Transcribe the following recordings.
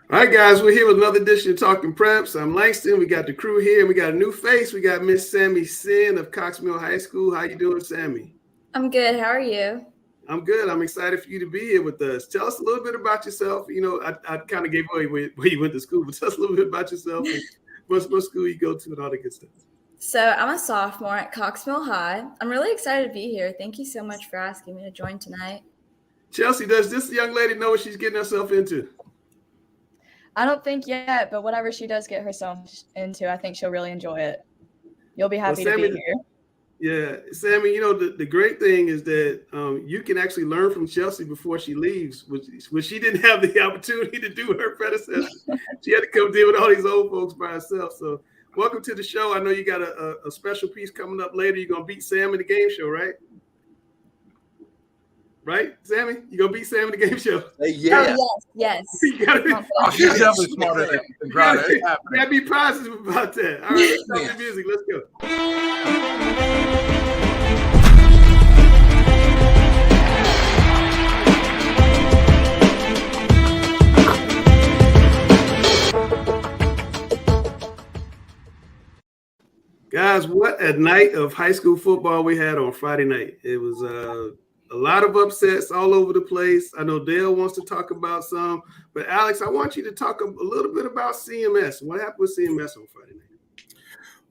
All right, guys, we're here with another edition of Talking Preps. I'm Langston. We got the crew here. We got a new face. We got Miss Sammy Sin of Cox Mill High School. How you doing, Sammy? I'm good. How are you? I'm good. I'm excited for you to be here with us. Tell us a little bit about yourself. You know, I kind of gave away where you went to school, but tell us a little bit about yourself and what school you go to and all the good stuff. So, I'm a sophomore at Cox Mill High. I'm really excited to be here. Thank you so much for asking me to join tonight. Chelsea, does this young lady know what she's getting herself into? I don't think yet, but whatever she does get herself into, I think she'll really enjoy it. You'll be happy to be here. Yeah, Sammy, you know, the great thing is that you can actually learn from Chelsea before she leaves, which she didn't have the opportunity to do with her predecessor. She had to come deal with all these old folks by herself. So welcome to the show. I know you got a special piece coming up later. You're going to beat Sam in the game show, right? Right, Sammy? You gonna beat Sam in the game show? Yeah. Oh, yes. She's definitely smarter than Grada. You gotta be positive about that. All right, let's start the music. Let's go. Guys, what a night of high school football we had on Friday night. It was a lot of upsets all over the place. I know Dale wants to talk about some, but Alex, I want you to talk a little bit about CMS. What happened with CMS on Friday night?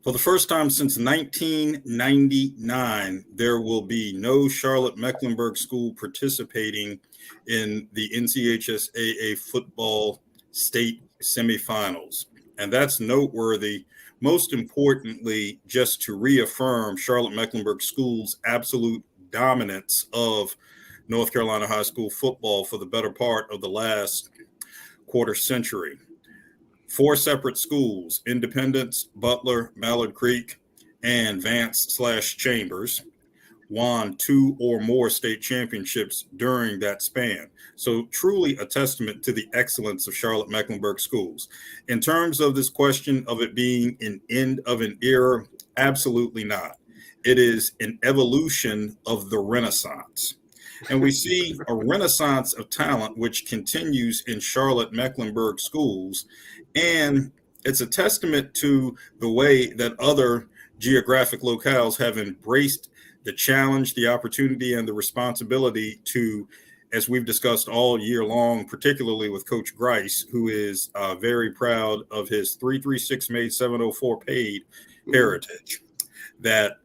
For the first time since 1999, there will be no Charlotte Mecklenburg school participating in the NCHSAA football state semifinals. And that's noteworthy, most importantly, just to reaffirm Charlotte Mecklenburg School's absolute dominance of North Carolina high school football for the better part of the last quarter century. 4 separate schools, Independence, Butler, Mallard Creek, and Vance/Chambers, won 2 or more state championships during that span. So truly a testament to the excellence of Charlotte Mecklenburg schools. In terms of this question of it being an end of an era, absolutely not. It is an evolution of the Renaissance. And we see a renaissance of talent, which continues in Charlotte Mecklenburg schools. And it's a testament to the way that other geographic locales have embraced the challenge, the opportunity, and the responsibility to, as we've discussed all year long, particularly with Coach Grice, who is very proud of his 336 made 704 paid heritage, that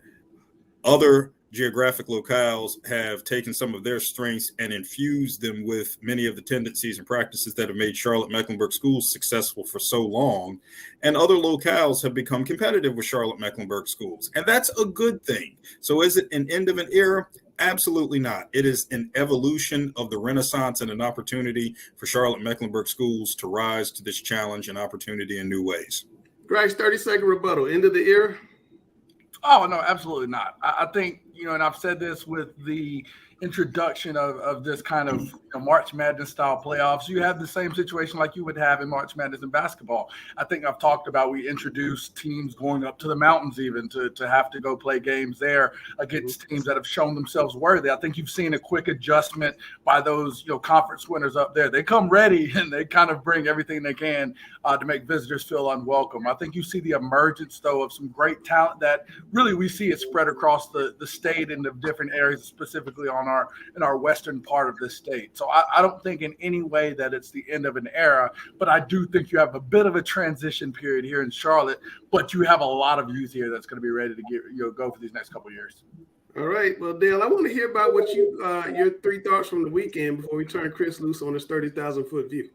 other geographic locales have taken some of their strengths and infused them with many of the tendencies and practices that have made Charlotte Mecklenburg schools successful for so long. And other locales have become competitive with Charlotte Mecklenburg schools. And that's a good thing. So is it an end of an era? Absolutely not. It is an evolution of the Renaissance and an opportunity for Charlotte Mecklenburg schools to rise to this challenge and opportunity in new ways. Grace, 30-second rebuttal. End of the era? Oh, no, absolutely not. I think, and I've said this with the introduction of this kind of March Madness style playoffs, you have the same situation like you would have in March Madness in basketball. I think I've talked about we introduced teams going up to the mountains even to have to go play games there against teams that have shown themselves worthy. I think you've seen a quick adjustment by those conference winners up there. They come ready and they kind of bring everything they can to make visitors feel unwelcome. I think you see the emergence, though, of some great talent that really we see it spread across the state and the different areas, specifically in our western part of the state. So I don't think in any way that it's the end of an era, but I do think you have a bit of a transition period here in Charlotte, but you have a lot of youth here that's going to be ready to go for these next couple of years. All right. Well, Dale, I want to hear about what your 3 thoughts from the weekend before we turn Chris loose on his 30,000-foot view.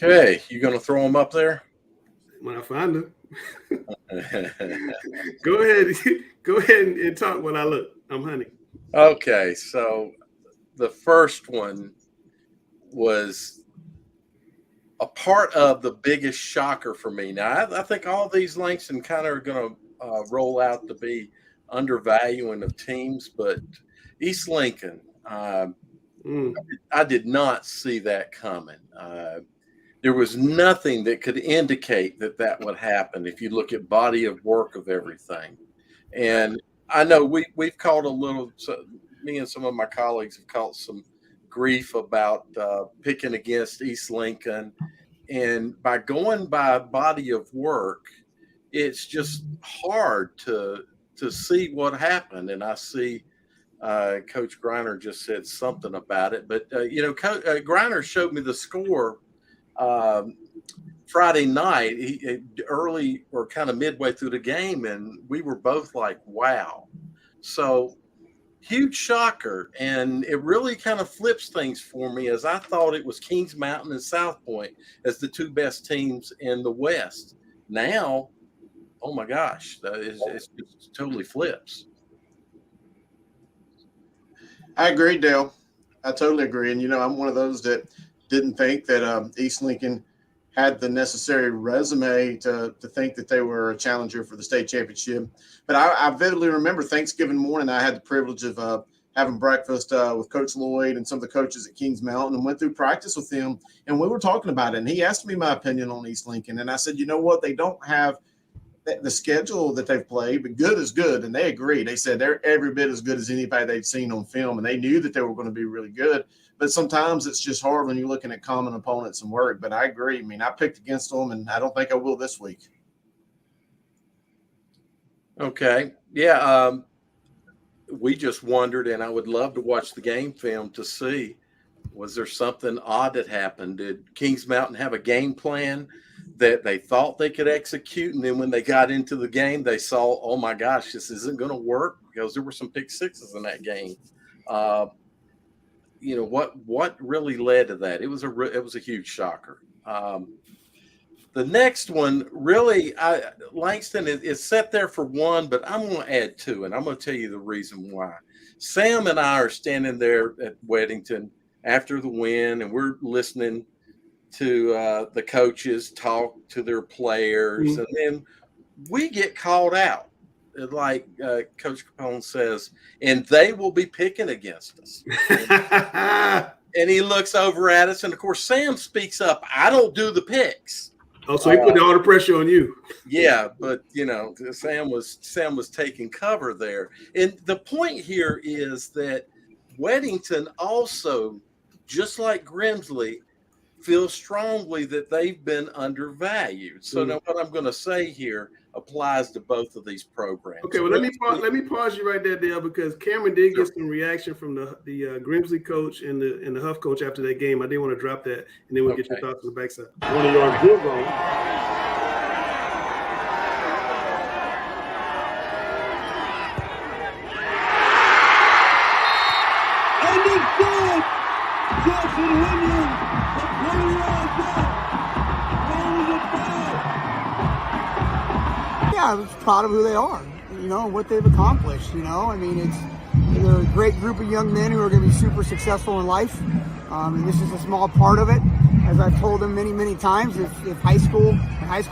Okay, you going to throw them up there? When I find them. Go ahead and talk when I look. I'm hunting. Okay, so the first one was a part of the biggest shocker for me. Now, I think all these Langston kind of are going to roll out to be undervaluing of teams, but East Lincoln, I did not see that coming. There was nothing that could indicate that would happen if you look at body of work of everything. And I know we've caught a little. So me and some of my colleagues have caught some grief about picking against East Lincoln, and by going by body of work, it's just hard to see what happened. And I see Coach Griner just said something about it, but Griner showed me the score Friday night, early or kind of midway through the game, and we were both like, wow. So huge shocker, and it really kind of flips things for me, as I thought it was Kings Mountain and South Point as the two best teams in the West. Now, oh my gosh, it totally flips. I agree, Dale. I totally agree. And, I'm one of those that didn't think that East Lincoln had the necessary resume to think that they were a challenger for the state championship. But I vividly remember Thanksgiving morning, I had the privilege of having breakfast with Coach Lloyd and some of the coaches at Kings Mountain, and went through practice with him. And we were talking about it. And he asked me my opinion on East Lincoln. And I said, you know what? They don't have the schedule that they've played, but good is good. And they agree. They said they're every bit as good as anybody they've seen on film. And they knew that they were going to be really good. But sometimes it's just hard when you're looking at common opponents and work. But I agree. I mean, I picked against them, and I don't think I will this week. Okay. Yeah. We just wondered, and I would love to watch the game film to see, was there something odd that happened? Did Kings Mountain have a game plan that they thought they could execute, and then when they got into the game, they saw, oh my gosh, this isn't going to work, because there were some pick sixes in that game. What really led to that? It was a huge shocker. The next one, really, Langston is set there for one, but I'm going to add two, and I'm going to tell you the reason why. Sam and I are standing there at Weddington after the win, and we're listening to the coaches talk to their players, and then we get called out. Like Coach Capone says, and they will be picking against us. And he looks over at us, and of course, Sam speaks up. I don't do the picks. Oh, so he put all the pressure on you. Yeah, but Sam was taking cover there. And the point here is that Weddington also, just like Grimsley, feels strongly that they've been undervalued. So now what I'm going to say here applies to both of these programs. Okay, well, let me pause you right there, Dale, because Cameron did get some reaction from the Grimsley coach and the Huff coach after that game. I didn't want to drop that, and then we'll get your thoughts on the backside. 20-yard field goal. And it's good! Justin Williams, the 20-yard goal. Yeah, I was proud of who they are, and what they've accomplished, I mean, they're a great group of young men who are going to be super successful in life, and this is a small part of it. As I've told them many, many times, if high school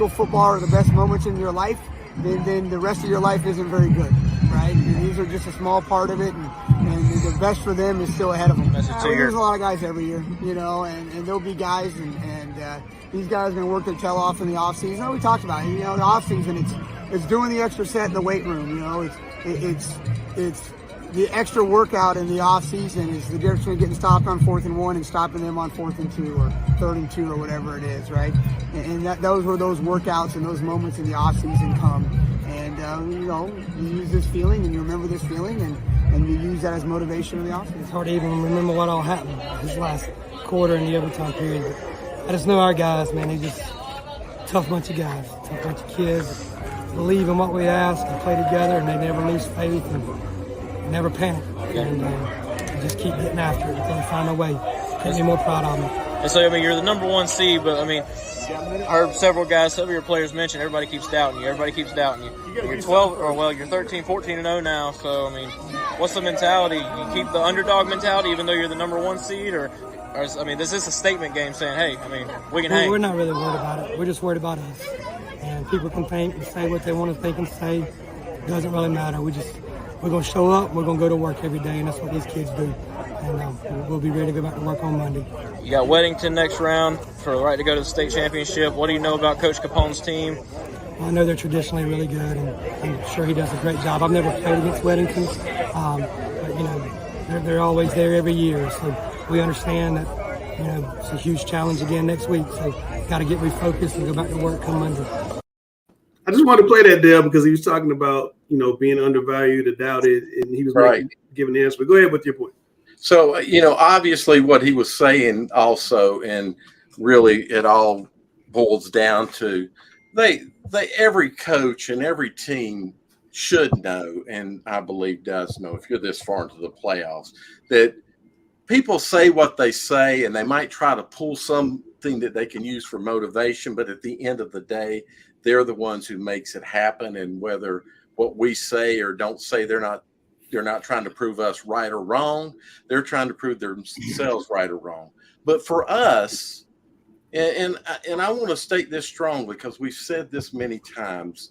football are the best moments in your life, then the rest of your life isn't very good, right? And these are just a small part of it, and the best for them is still ahead of them. There's a lot of guys every year, and there'll be guys, and these guys are going to work their tail off in the offseason. We talked about it, the offseason, it's doing the extra set in the weight room, it's the extra workout in the offseason is the difference between getting stopped on 4th and 1 and stopping them on 4th and 2 or 3rd and 2 or whatever it is, right? And those were those workouts and those moments in the offseason come. And, you use this feeling and you remember this feeling and you use that as motivation in the offseason. It's hard to even remember what all happened this last quarter and the overtime period. But I just know our guys, man, they just tough bunch of guys, tough bunch of kids. Believe in what we ask and play together, and they never lose faith and never panic. And just keep getting after it until we find a way. Couldn't be more proud of them. And so, you're the number one seed, but, I heard several your players mention everybody keeps doubting you. Everybody keeps doubting you. You're 12, you're 13, 14-0 now. So, what's the mentality? You keep the underdog mentality even though you're the number one seed? Or this is a statement game saying, hey, we can hang. We're not really worried about it. We're just worried about us. And people can think and say what they want to think and say. It doesn't really matter. We're going to show up. We're going to go to work every day, and that's what these kids do. And we'll be ready to go back to work on Monday. You got Weddington next round for the right to go to the state championship. What do you know about Coach Capone's team? I know they're traditionally really good, and I'm sure he does a great job. I've never played against Weddington, but they're always there every year. So we understand that it's a huge challenge again next week. So got to get refocused and go back to work come Monday. I just wanted to play that, Dale, because he was talking about being undervalued or doubted, and he was giving the answer. But go ahead with your point. So obviously, what he was saying also, and really, it all boils down to every coach and every team should know, and I believe does know, if you're this far into the playoffs, that people say what they say, and they might try to pull something that they can use for motivation, but at the end of the day, they're the ones who makes it happen. And whether what we say or don't say, they're not trying to prove us right or wrong. They're trying to prove themselves right or wrong. But for us, and I want to state this strongly because we've said this many times,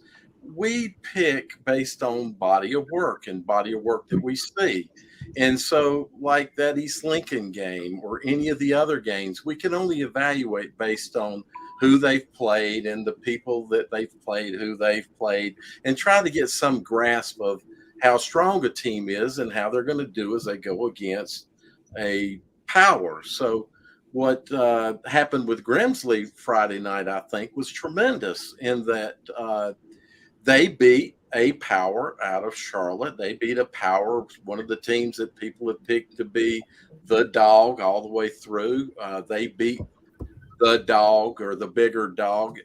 we pick based on body of work and body of work that we see. And so like that East Lincoln game or any of the other games, we can only evaluate based on who they've played and the people that they've played, who they've played, and try to get some grasp of how strong a team is and how they're going to do as they go against a power. So what happened with Grimsley Friday night, I think, was tremendous in that they beat a power out of Charlotte. They beat a power, one of the teams that people have picked to be the dog all the way through. They beat the dog or the bigger dog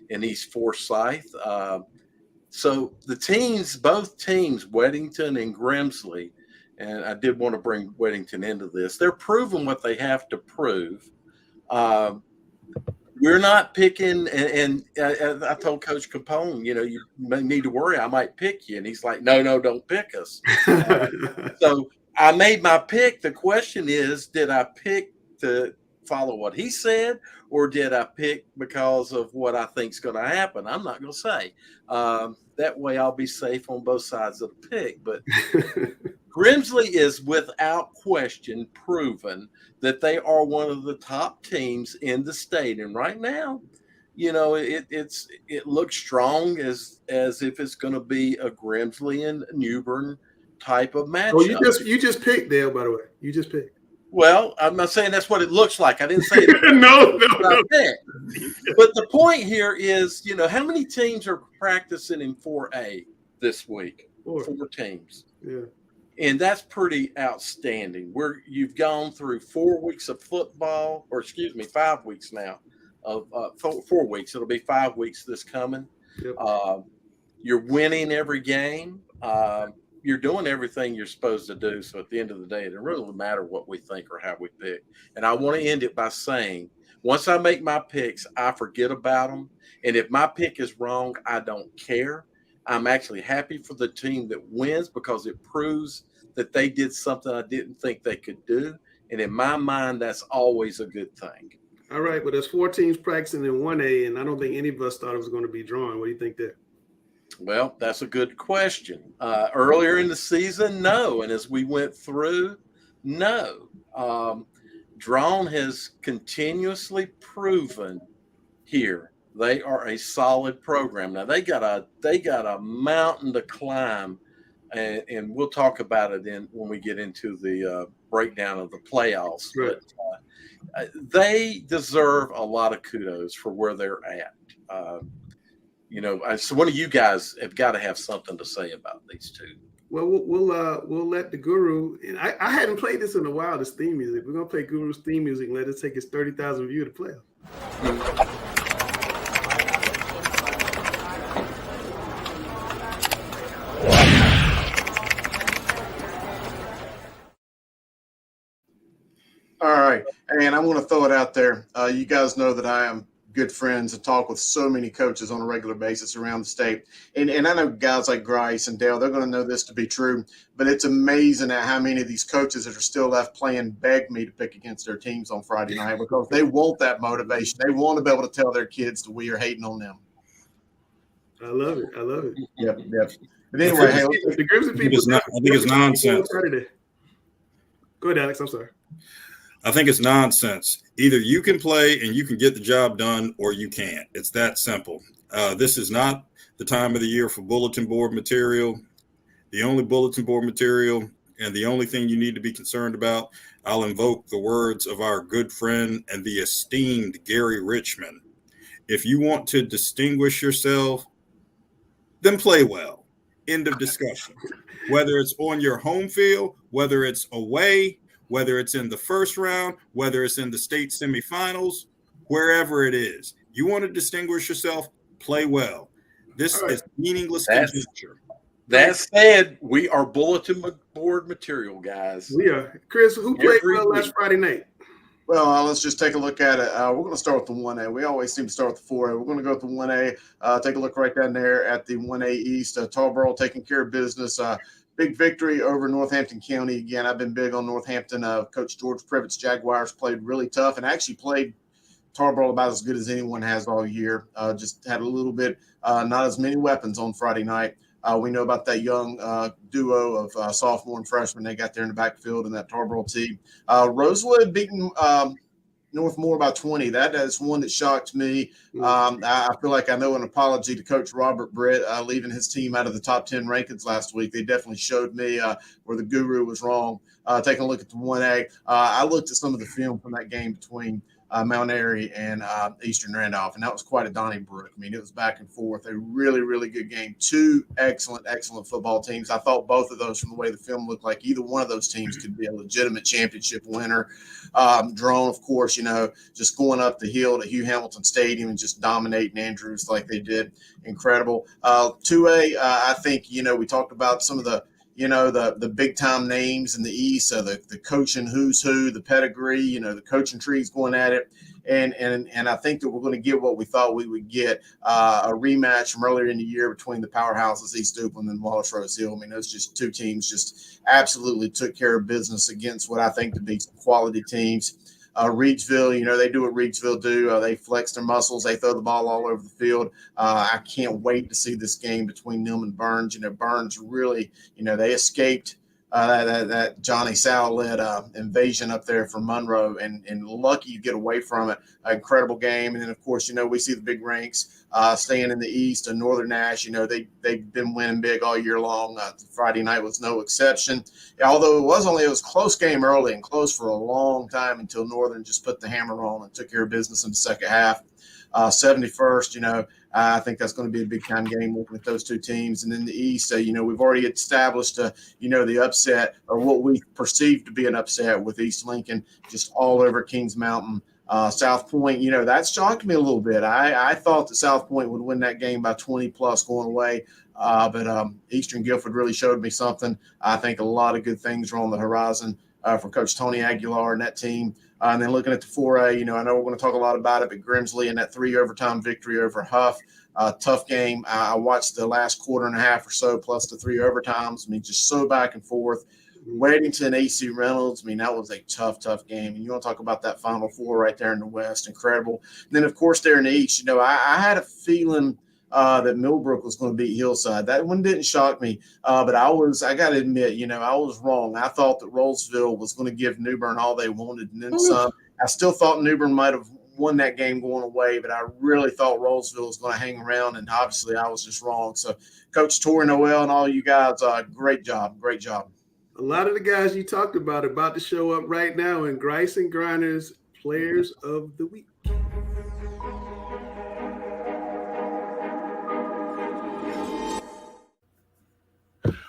in East Forsyth. So the teams, both teams, Weddington and Grimsley, and I did want to bring Weddington into this, they're proving what they have to prove. We're not picking, and I told Coach Capone, you may need to worry, I might pick you. And he's like, no, don't pick us. So I made my pick. The question is, did I pick to follow what he said, or did I pick because of what I think is going to happen? I'm not going to say. That way I'll be safe on both sides of the pick. But Grimsley is without question proven that they are one of the top teams in the state. And right now, it looks strong as if it's going to be a Grimsley and New Bern type of matchup. Oh, you just picked, Dale, by the way. You just picked. Well, I'm not saying that's what it looks like. I didn't say it. No. But the point here is, how many teams are practicing in 4A this week? Four teams. Yeah. And that's pretty outstanding. You've gone through 4 weeks of football, 5 weeks now of 4 weeks. It'll be 5 weeks this coming. Yep. You're winning every game. You're doing everything you're supposed to do. So at the end of the day, it doesn't really matter what we think or how we pick. And I want to end it by saying, once I make my picks, I forget about them. And if my pick is wrong, I don't care. I'm actually happy for the team that wins because it proves that they did something I didn't think they could do. And in my mind, that's always a good thing. All right, but there's 4 teams practicing in 1A, and I don't think any of us thought it was going to be drawn. What do you think there? Well, that's a good question. Earlier in the season, no. And as we went through, no. Drawn has continuously proven here they are a solid program. Now they got a mountain to climb, and we'll talk about it when we get into the breakdown of the playoffs. Right. But they deserve a lot of kudos for where they're at. So one of you guys have got to have something to say about these two. Well, we'll let the Guru, and I hadn't played this in a while, this theme music. We're going to play Guru's theme music and let it take his 30,000 view to play. All right. And I want to throw it out there. You guys know that I am good friends and talk with so many coaches on a regular basis around the state. And I know guys like Grice and Dale, they're going to know this to be true, but it's amazing at how many of these coaches that are still left playing beg me to pick against their teams on Friday night because they want that motivation. They want to be able to tell their kids that we are hating on them. I love it. Yep. But anyway, the Grimsley people, I think it's nonsense. Go ahead, Alex. I'm sorry. I think it's nonsense. Either you can play and you can get the job done, or you can't. It's that simple. This is not the time of the year for bulletin board material. The only bulletin board material and the only thing you need to be concerned about, I'll invoke the words of our good friend and the esteemed Gary Richmond. If you want to distinguish yourself, then play well. End of discussion. Whether it's on your home field, whether it's away, whether it's in the first round, whether it's in the state semifinals, wherever it is, you want to distinguish yourself, play well. This is meaningless conjecture. That said, we are bulletin board material guys. We are. Chris, who played well last Friday night? Well, let's just take a look at it. We're going to start with the 1A. We always seem to start with the 4A. We're going to go with the 1A. Take a look right down there at the 1A East. Tarboro taking care of business. Big victory over Northampton County. Again, I've been big on Northampton. Coach George Privett's Jaguars played really tough and actually played Tarboro about as good as anyone has all year. Just had a little bit, not as many weapons on Friday night. We know about that young duo of sophomore and freshman they got there in the backfield in that Tarboro team. Rosewood beating Northmore by 20. That is one that shocked me. I feel like I know an apology to Coach Robert Britt leaving his team out of the top 10 rankings last week. They definitely showed me where the guru was wrong. Taking a look at the 1A, I looked at some of the film from that game between Mount Airy and Eastern Randolph, and that was quite a Donnybrook. I mean, it was back and forth. A really, really good game. Two excellent football teams. I thought both of those, from the way the film looked like, either one of those teams could be a legitimate championship winner. Drone, of course, just going up the hill to Hugh Hamilton Stadium and just dominating Andrews like they did. Incredible. 2A, I think, we talked about some of the the big time names in the East, the coaching who's who, the pedigree, the coaching trees going at it. And I think that we're going to get what we thought we would get, a rematch from earlier in the year between the powerhouses, East Duplin and Wallace Rose Hill. I mean, those just two teams just absolutely took care of business against what I think to be some quality teams. Reedsville, they do what Reedsville do. They flex their muscles. They throw the ball all over the field. I can't wait to see this game between them and Burns. Burns really, they escaped that Johnny Sal-led invasion up there from Monroe and lucky to get away from it. Incredible game. And then, of course, we see the big ranks staying in the East and Northern Nash. They've been winning big all year long. Friday night was no exception. Although it was a close game early and close for a long time until Northern just put the hammer on and took care of business in the second half. 71st, I think that's going to be a big time game looking at those two teams. And in the East, we've already established, the upset or what we perceive to be an upset with East Lincoln just all over Kings Mountain. South Point, that shocked me a little bit. I thought that South Point would win that game by 20 plus going away. But Eastern Guilford really showed me something. I think a lot of good things are on the horizon for Coach Tony Aguilar and that team. And then looking at the 4A, I know we're going to talk a lot about it, but Grimsley and that 3 overtime victory over Huff, tough game. I watched the last quarter and a half or so, plus the 3 overtimes. I mean, just so back and forth. Weddington, AC Reynolds, that was a tough game. And you want to talk about that Final Four right there in the West, incredible. And then, of course, there in the East, I had a feeling that Millbrook was going to beat Hillside. That one didn't shock me, but I got to admit, I was wrong. I thought that Rollsville was going to give New Bern all they wanted and then some. I still thought New Bern might have won that game going away, but I really thought Rollsville was going to hang around, and obviously I was just wrong. So, Coach Tori Noel and all you guys, great job. A lot of the guys you talked about are about to show up right now in Grice and Griner's Players of the Week.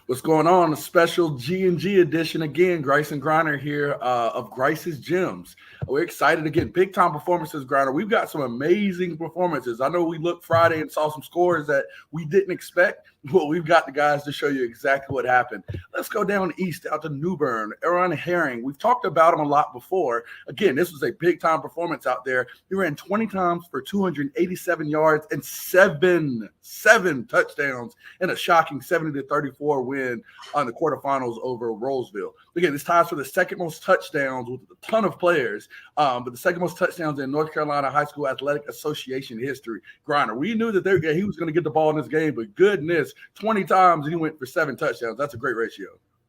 What's going on? A special G&G edition again. Grice and Griner here of Grice's Gyms. We're excited to get big time performances, Griner. We've got some amazing performances. I know we looked Friday and saw some scores that we didn't expect. Well, we've got the guys to show you exactly what happened. Let's go down east out to New Bern. Aaron Herring. We've talked about him a lot before. Again, this was a big time performance out there. He ran 20 times for 287 yards and seven touchdowns in a shocking 70-34 win on the quarterfinals over Rollsville. Again, this ties for the second most touchdowns with a ton of players, but the second most touchdowns in North Carolina High School Athletic Association history. Griner, we knew that he was going to get the ball in this game, but goodness, 20 times he went for 7 touchdowns. That's a great ratio.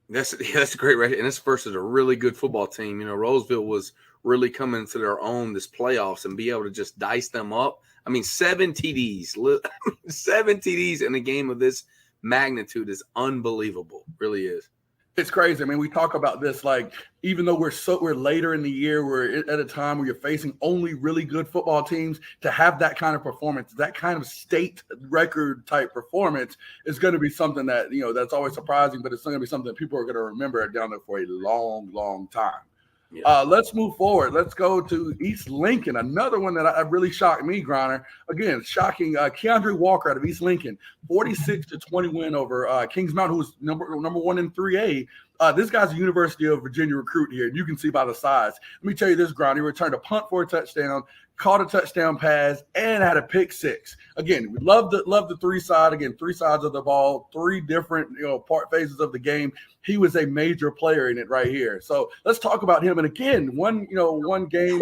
That's a great ratio, and it's versus a really good football team. Rollsville was really come into their own this playoffs and be able to just dice them up. I mean, 7 TDs, 7 TDs in a game of this magnitude is unbelievable. Really is. It's crazy. I mean, we talk about this like even though we're later in the year, we're at a time where you're facing only really good football teams. To have that kind of performance, that kind of state record type performance is going to be something that, that's always surprising, but it's going to be something that people are going to remember down there for a long, long time. Yeah. Let's move forward. Let's go to East Lincoln, another one that really shocked me, Griner. Again, shocking. Keandre Walker out of East Lincoln, 46-20 win over Kings Mountain, who's number 1 in 3A. This guy's a University of Virginia recruit here, and you can see by the size. Let me tell you this, Griner. He returned a punt for a touchdown, caught a touchdown pass, and had a pick 6. Again, we love the 3 side. Again, 3 sides of the ball, 3 different part phases of the game. He was a major player in it right here. So let's talk about him. And again, one game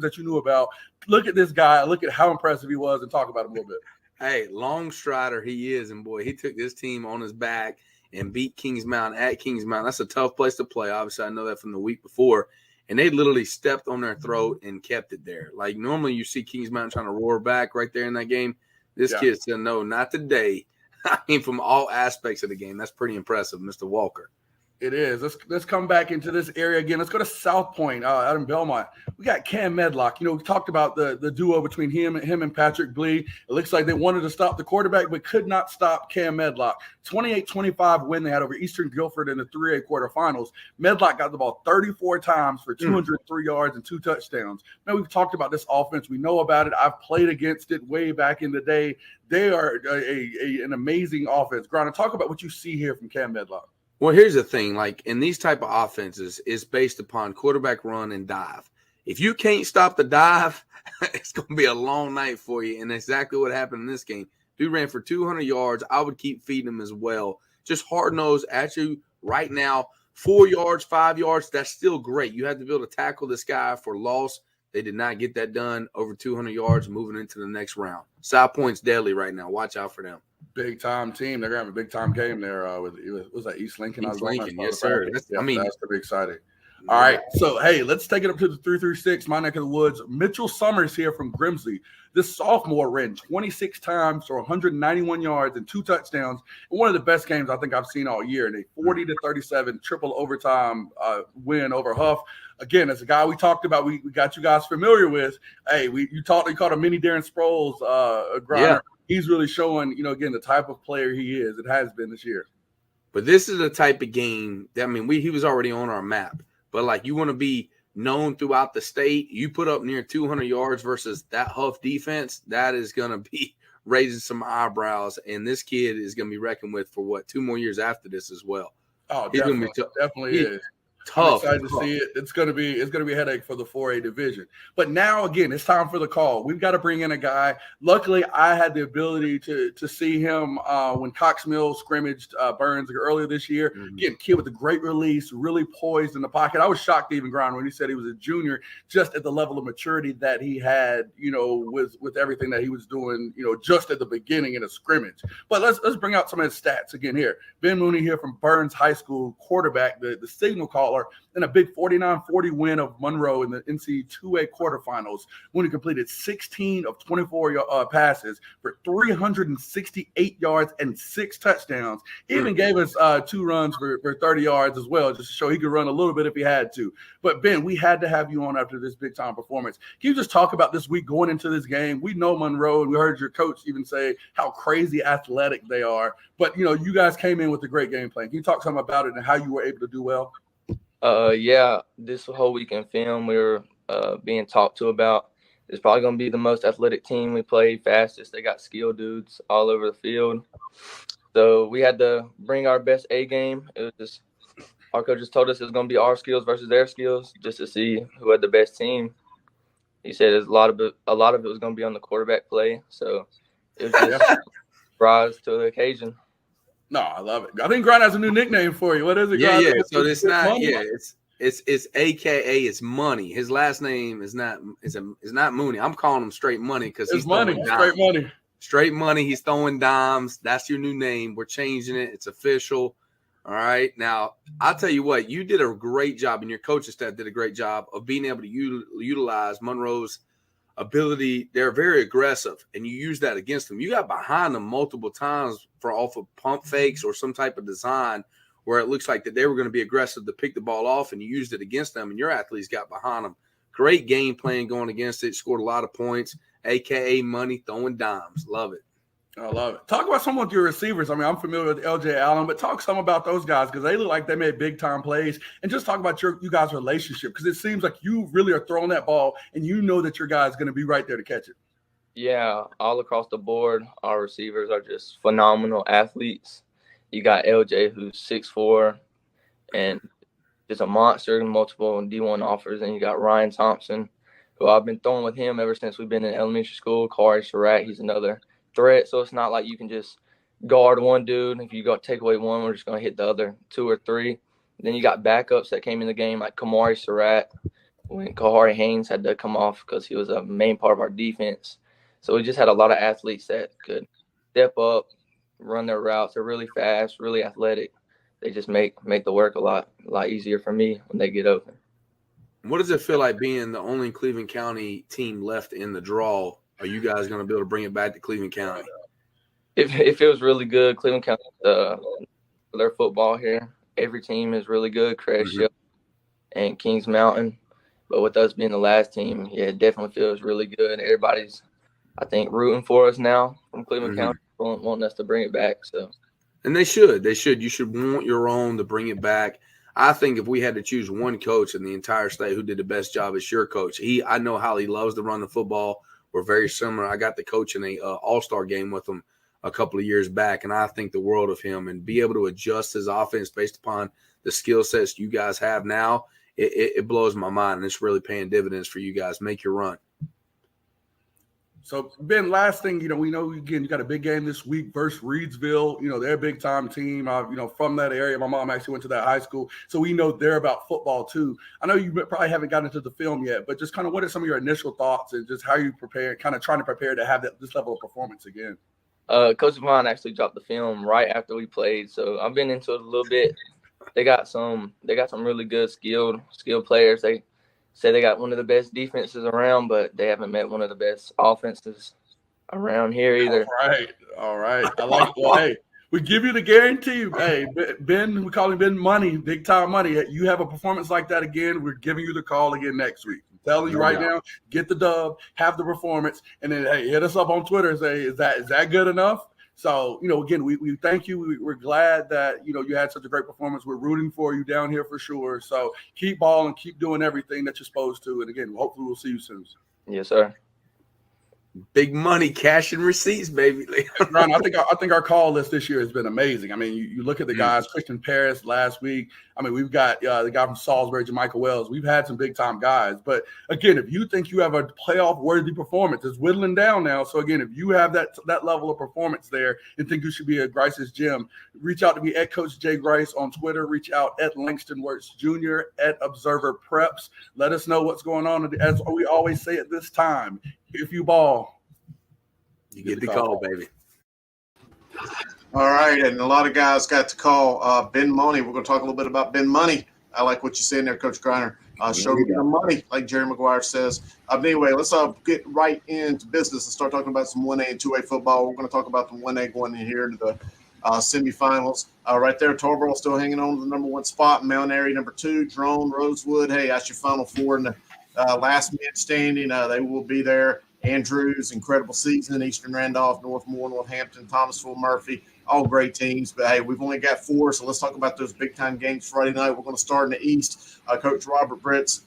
that you knew about. Look at this guy. Look at how impressive he was, and talk about him a little bit. Hey, long strider he is, and boy, he took this team on his back and beat Kings Mountain at Kings Mountain. That's a tough place to play. Obviously, I know that from the week before. And they literally stepped on their throat and kept it there. Like normally you see Kings Mountain trying to roar back right there in that game. This kid said, no, not today. I mean, from all aspects of the game, that's pretty impressive, Mr. Walker. It is. Let's come back into this area again. Let's go to South Point out in Belmont. We got Cam Medlock. We talked about the duo between him and Patrick Blee. It looks like they wanted to stop the quarterback, but could not stop Cam Medlock. 28-25 win they had over Eastern Guilford in the 3A quarterfinals. Medlock got the ball 34 times for 203 yards and 2 touchdowns. Now, we've talked about this offense. We know about it. I've played against it way back in the day. They are an amazing offense. Griner, talk about what you see here from Cam Medlock. Well, here's the thing. Like in these type of offenses, it's based upon quarterback run and dive. If you can't stop the dive, it's going to be a long night for you. And exactly what happened in this game. Dude ran for 200 yards. I would keep feeding him as well. Just hard-nosed at you right now. 4 yards, 5 yards, that's still great. You have to be able to tackle this guy for loss. They did not get that done. Over 200 yards moving into the next round. South Point's deadly right now. Watch out for them. Big time team. They're gonna have a big time game there. Was that East Lincoln? East Lincoln, yes, sir. That's gonna be exciting. All right, so hey, let's take it up to the 336, my neck of the woods. Mitchell Summers here from Grimsley. This sophomore ran 26 times for 191 yards and 2 touchdowns. And one of the best games I think I've seen all year. And a 40-37 triple overtime win over Huff. Again, as a guy we talked about, we got you guys familiar with. Hey, you called him mini Darren Sproles, Griner. Yeah. He's really showing, again, the type of player he is. It has been this year. But this is the type of game that, he was already on our map. But, like, you want to be known throughout the state. You put up near 200 yards versus that Huff defense, that is going to be raising some eyebrows. And this kid is going to be reckoned with for, 2 more years after this as well. Oh, definitely. Definitely is. Tough. I'm excited to see it. It's gonna be a headache for the 4A division. But now again, it's time for the call. We've got to bring in a guy. Luckily, I had the ability to see him when Cox Mill scrimmaged Burns earlier this year. Again, kid with a great release, really poised in the pocket. I was shocked even Griner when he said he was a junior, just at the level of maturity that he had, with everything that he was doing, just at the beginning in a scrimmage. But let's bring out some of his stats again here. Ben Mooney here from Burns High School, quarterback, the signal caller. In a big 49-40 win of Monroe in the NCHSAA quarterfinals when he completed 16 of 24 passes for 368 yards and 6 touchdowns. He even gave us 2 runs for 30 yards as well, just to show he could run a little bit if he had to. But, Ben, we had to have you on after this big-time performance. Can you just talk about this week going into this game? We know Monroe, and we heard your coach even say how crazy athletic they are. But, you guys came in with a great game plan. Can you talk something about it and how you were able to do well? Yeah, this whole weekend film we were being talked to about. It's probably going to be the most athletic team we played, fastest. They got skilled dudes all over the field. So we had to bring our best A game. It was just our coach just told us it was going to be our skills versus their skills, just to see who had the best team. He said a lot of it was going to be on the quarterback play. So it was just rise to the occasion. No, I love it. I think Griner has a new nickname for you. What is it? Yeah. So it's not. Money? Yeah, it's AKA. It's Money. His last name is not. It's not Mooney. I'm calling him Straight Money because he's money. Straight Money. Straight Money. He's throwing dimes. That's your new name. We're changing it. It's official. All right. Now, I'll tell you what, you did a great job, and your coaching staff did a great job of being able to utilize Monroe's ability. They're very aggressive, and you use that against them. You got behind them multiple times for off of pump fakes or some type of design where it looks like that they were going to be aggressive to pick the ball off, and you used it against them, and your athletes got behind them. Great game plan going against it. Scored a lot of points, a.k.a. money throwing dimes. Love it. I love it. Talk about some of your receivers. I mean, I'm familiar with LJ Allen, but talk some about those guys because they look like they made big time plays. And just talk about you guys' relationship because it seems like you really are throwing that ball and you know that your guy is going to be right there to catch it. Yeah, all across the board, our receivers are just phenomenal athletes. You got LJ, who's 6'4", and just a monster, multiple D1 offers. And you got Ryan Thompson, who I've been throwing with him ever since we've been in elementary school. Kari Surratt, he's another threat. So it's not like you can just guard one dude. If you go take away one, we're just going to hit the other 2 or 3. Then you got backups that came in the game like Kamari Surratt when Kahari Haynes had to come off because he was a main part of our defense. So we just had a lot of athletes that could step up, run their routes. They're really fast, really athletic. They just make the work a lot easier for me when they get open. What does it feel like being the only Cleveland County team left in the draw? Are you guys going to be able to bring it back to Cleveland County? It feels really good. Cleveland County, their football here, every team is really good. Crescent and Kings Mountain. But with us being the last team, yeah, it definitely feels really good. Everybody's, I think, rooting for us now from Cleveland County, wanting us to bring it back. So, and they should. You should want your own to bring it back. I think if we had to choose one coach in the entire state who did the best job, it's your coach. I know how he loves to run the football. We're very similar. I got to coach in a all-star game with him a couple of years back, and I think the world of him. And be able to adjust his offense based upon the skill sets you guys have now, it blows my mind, and it's really paying dividends for you guys. Make your run. So, Ben, last thing, we know, again, you got a big game this week versus Reedsville. They're a big-time team, from that area. My mom actually went to that high school, so we know they're about football too. I know you probably haven't gotten into the film yet, but just kind of what are some of your initial thoughts and just how you prepare, kind of trying to prepare to have this level of performance again? Coach Vaughn actually dropped the film right after we played, so I've been into it a little bit. They got some really good skilled players. They say they got one of the best defenses around, but they haven't met one of the best offenses around here either. All right. I like it. Well, hey, we give you the guarantee. Hey, Ben, we call him Ben Money, big time money. You have a performance like that again, we're giving you the call again next week. I'm telling you right now, get the dub, have the performance, and then, hey, hit us up on Twitter and say, is that good enough? So, again, we thank you. We're glad that, you had such a great performance. We're rooting for you down here for sure. So keep balling, keep doing everything that you're supposed to. And again, hopefully we'll see you soon. Yes, sir. Big money, cash and receipts, baby. Ron, I think our call list this year has been amazing. I mean, you look at the guys, Christian Paris last week. I mean, we've got the guy from Salisbury, Jermichael Wells. We've had some big-time guys. But, again, if you think you have a playoff-worthy performance, it's whittling down now. So, again, if you have that level of performance there and think you should be at Grice's gym, reach out to me at Coach Jay Grice on Twitter. Reach out at Langston Wirtz Jr., at Observer Preps. Let us know what's going on. As we always say at this time, if you ball, you get the call, baby. All right, and a lot of guys got to call Ben Money. We're going to talk a little bit about Ben Money. I like what you're saying there, Coach Griner. Show me the money, like Jerry Maguire says. But anyway, let's get right into business and start talking about some 1A and 2A football. We're going to talk about the 1A going in here into the semifinals. Right there, Tarboro still hanging on to the number 1 spot. Mount Airy, number 2. Drone, Rosewood. Hey, that's your final 4 in the last man standing. They will be there. Andrews, incredible season. Eastern Randolph, Northmore, Northampton, Thomasville, Murphy, all great teams. But, hey, we've only got 4, so let's talk about those big-time games Friday night. We're going to start in the East. Coach Robert Britt's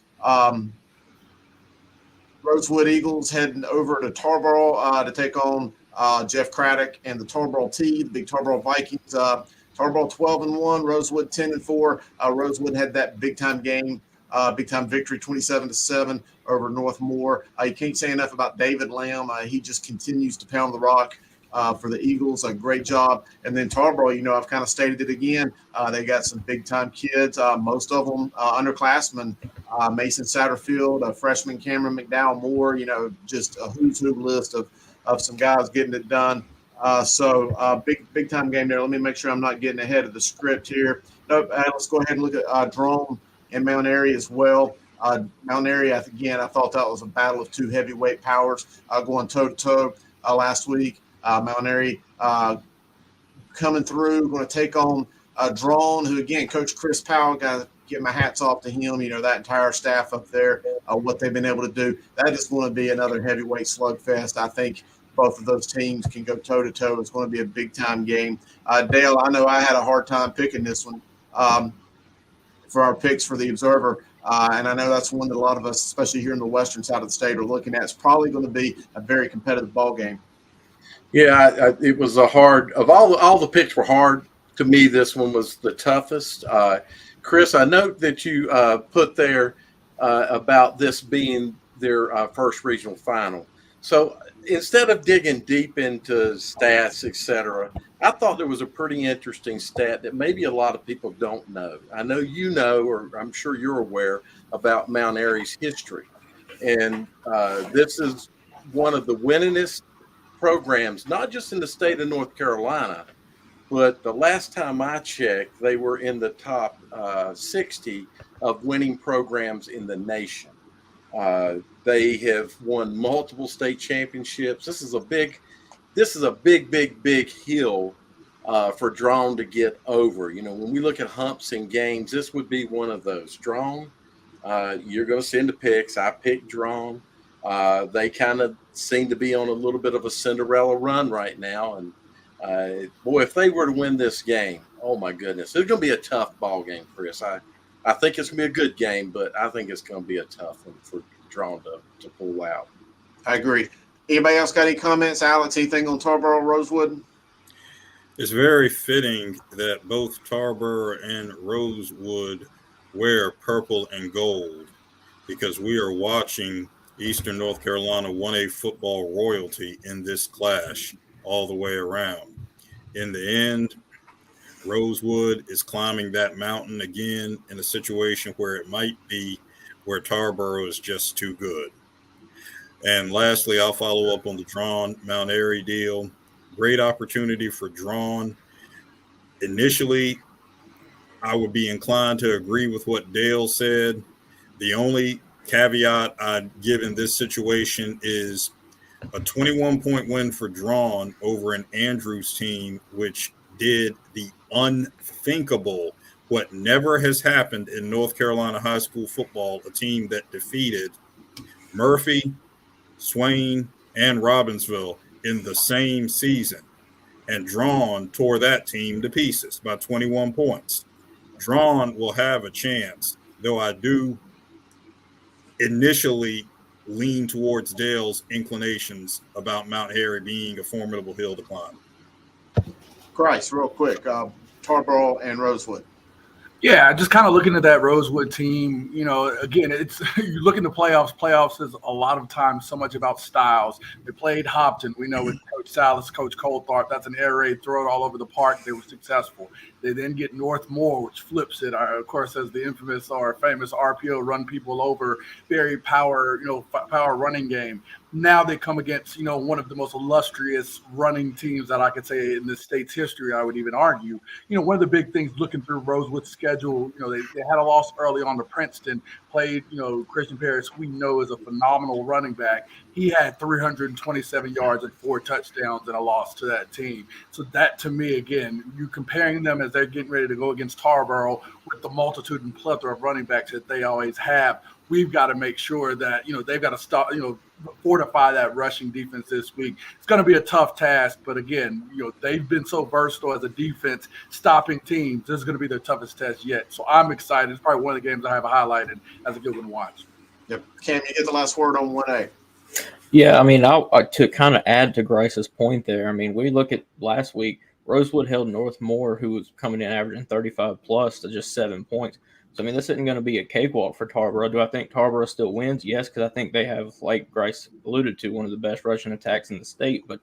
Rosewood Eagles heading over to Tarboro to take on Jeff Craddock and the Tarboro T, the big Tarboro Vikings. Tarboro 12-1, Rosewood 10-4. Rosewood had that big-time game. Big-time victory, 27-7 over Northmore. You can't say enough about David Lamb. He just continues to pound the rock for the Eagles. A great job. And then Tarboro, I've kind of stated it again. They got some big-time kids, most of them underclassmen. Mason Satterfield, freshman Cameron McDowell Moore, just a who's who list of some guys getting it done. So big time game there. Let me make sure I'm not getting ahead of the script here. Nope, let's go ahead and look at Drone and Mount Airy as well. Mount Airy, again, I thought that was a battle of two heavyweight powers going toe to toe last week. Mount Airy coming through, going to take on Drone, who again, Coach Chris Powell, got to get my hats off to him. You know, that entire staff up there, what they've been able to do. That is going to be another heavyweight slugfest. I think both of those teams can go toe to toe. It's going to be a big time game. Dale, I know I had a hard time picking this one for our picks for the Observer. And I know that's one that a lot of us, especially here in the western side of the state, are looking at. It's probably going to be a very competitive ball game. Yeah, it was a hard – of all the picks were hard. To me, this one was the toughest. Chris, I note that you put there about this being their first regional final. So instead of digging deep into stats, et cetera, I thought there was a pretty interesting stat that maybe a lot of people don't know. I know you know, or I'm sure you're aware about Mount Airy's history. And this is one of the winningest programs, not just in the state of North Carolina, but the last time I checked, they were in the top 60 of winning programs in the nation. They have won multiple state championships. This is a big hill for Drone to get over. You know, when we look at humps and games, this would be one of those. Drone, you're going to send the picks. I picked Drone. They kind of seem to be on a little bit of a Cinderella run right now. And boy, if they were to win this game, oh my goodness, it's going to be a tough ball game, Chris. I think it's going to be a good game, but I think it's going to be a tough one for Drone to pull out. I agree. Anybody else got any comments? Alex, anything on Tarboro Rosewood? It's very fitting that both Tarboro and Rosewood wear purple and gold because we are watching Eastern North Carolina 1A football royalty in this clash all the way around. In the end, Rosewood is climbing that mountain again in a situation where it might be where Tarboro is just too good. And lastly, I'll follow up on the Drawn Mount Airy deal. Great opportunity for Drawn. Initially, I would be inclined to agree with what Dale said. The only caveat I'd give in this situation is a 21-point win for Drawn over an Andrews team, which did the unthinkable, what never has happened in North Carolina high school football, a team that defeated Murphy, Swain, and Robbinsville in the same season. And Drawn tore that team to pieces by 21 points. Drawn will have a chance, though I do initially lean towards Dale's inclinations about Mount Airy being a formidable hill to climb. Christ, real quick, Tarboro and Rosewood. Yeah, just kind of looking at that Rosewood team, you know, again, it's you look in the playoffs. Playoffs is a lot of times so much about styles. They played Hopton. We know with Coach Salas, Coach Coulthard, that's an air raid, throw it all over the park. They were successful. They then get Northmore, which flips it. Of course, as the infamous or famous RPO, run people over, very power running game. Now they come against, you know, one of the most illustrious running teams that I could say in this state's history, I would even argue. You know, one of the big things looking through Rosewood's schedule, you know, they had a loss early on to Princeton, played, you know, Christian Parrish, we know is a phenomenal running back. He had 327 yards and 4 touchdowns in a loss to that team. So that, to me, again, you comparing them as they're getting ready to go against Tarboro with the multitude and plethora of running backs that they always have, we've got to make sure that, you know, they've got to stop, you know, fortify that rushing defense this week. It's going to be a tough task, but again, you know, they've been so versatile as a defense, stopping teams. This is going to be their toughest test yet. So I'm excited. It's probably one of the games I have highlighted as a good one to watch. Yep. Cam, you get the last word on 1A. Yeah, I mean, to kind of add to Grice's point there, I mean, we look at last week, Rosewood held Northmore, who was coming in averaging 35 plus, to just 7 points. So, I mean, this isn't going to be a cakewalk for Tarboro. Do I think Tarboro still wins? Yes, because I think they have, like Grice alluded to, one of the best rushing attacks in the state. But,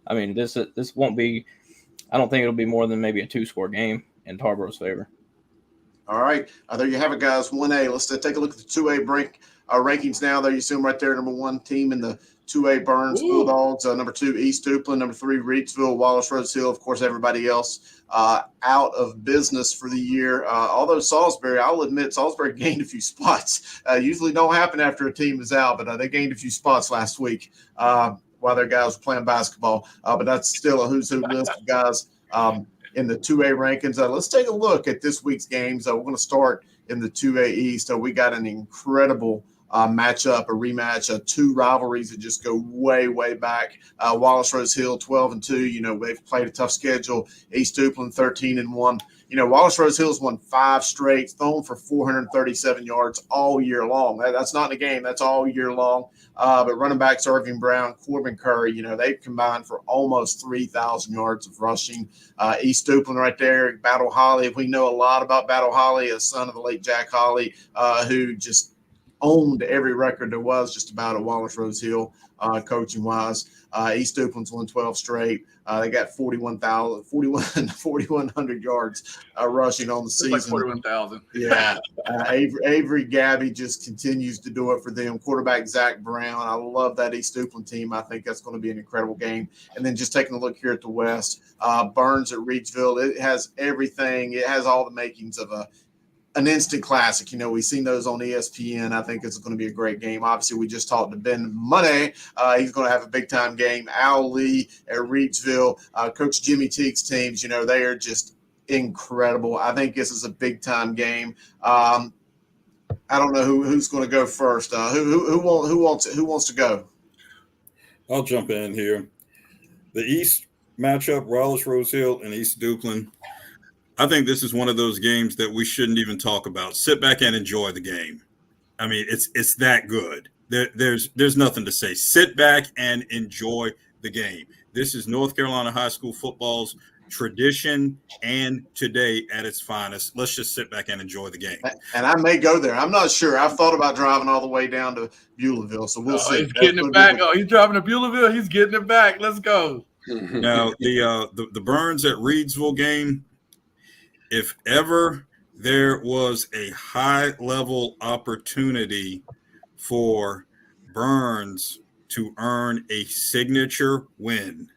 I mean, this won't be – I don't think it'll be more than maybe a 2-score game in Tarboro's favor. All right. There you have it, guys. 1A. Let's take a look at the 2A rankings now, though. You see them right there. Number 1 team in the 2A Burns Bulldogs. Number 2, East Duplin. Number 3, Reidsville, Wallace Rose Hill. Of course, everybody else out of business for the year. Although Salisbury, I'll admit, Salisbury gained a few spots. Usually don't happen after a team is out, but they gained a few spots last week while their guys were playing basketball. But that's still a who's who list of guys in the 2A rankings. Let's take a look at this week's games. We're going to start in the 2A East. We got an incredible matchup, a rematch, 2 rivalries that just go way, way back. Wallace Rose Hill, 12-2. You know, they've played a tough schedule. East Duplin, 13-1. You know, Wallace Rose Hill's won 5 straight, thrown for 437 yards all year long. That's not in a game. That's all year long. But running backs Irving Brown, Corbin Curry, you know, they've combined for almost 3,000 yards of rushing. East Duplin right there, Battle Holly. We know a lot about Battle Holly, a son of the late Jack Holly, who just owned every record there was just about at Wallace Rose Hill, coaching-wise. East Duplin's won 12 straight. They got 4,100 yards rushing on the season. Like 41,000. Yeah. Avery Gabby just continues to do it for them. Quarterback Zach Brown. I love that East Duplin team. I think that's going to be an incredible game. And then just taking a look here at the West, Burns at Reidsville. It has everything. It has all the makings of an instant classic. You know, we've seen those on ESPN. I think it's going to be a great game. Obviously, we just talked to Ben Money. He's going to have a big-time game. Al Lee at Reidsville. Coach Jimmy Teague's teams, you know, they are just incredible. I think this is a big-time game. I don't know who's going to go first. Who wants to go? I'll jump in here. The East matchup, Wallace Rose Hill and East Duplin. I think this is one of those games that we shouldn't even talk about. Sit back and enjoy the game. I mean, it's that good. There's nothing to say. Sit back and enjoy the game. This is North Carolina high school football's tradition and today at its finest. Let's just sit back and enjoy the game. And I may go there. I'm not sure. I've thought about driving all the way down to Beulahville, so we'll see. He's getting it back. He's driving to Beulahville. He's getting it back. Let's go. Now, the Burns at Reidsville game, if ever there was a high-level opportunity for Burns to earn a signature win,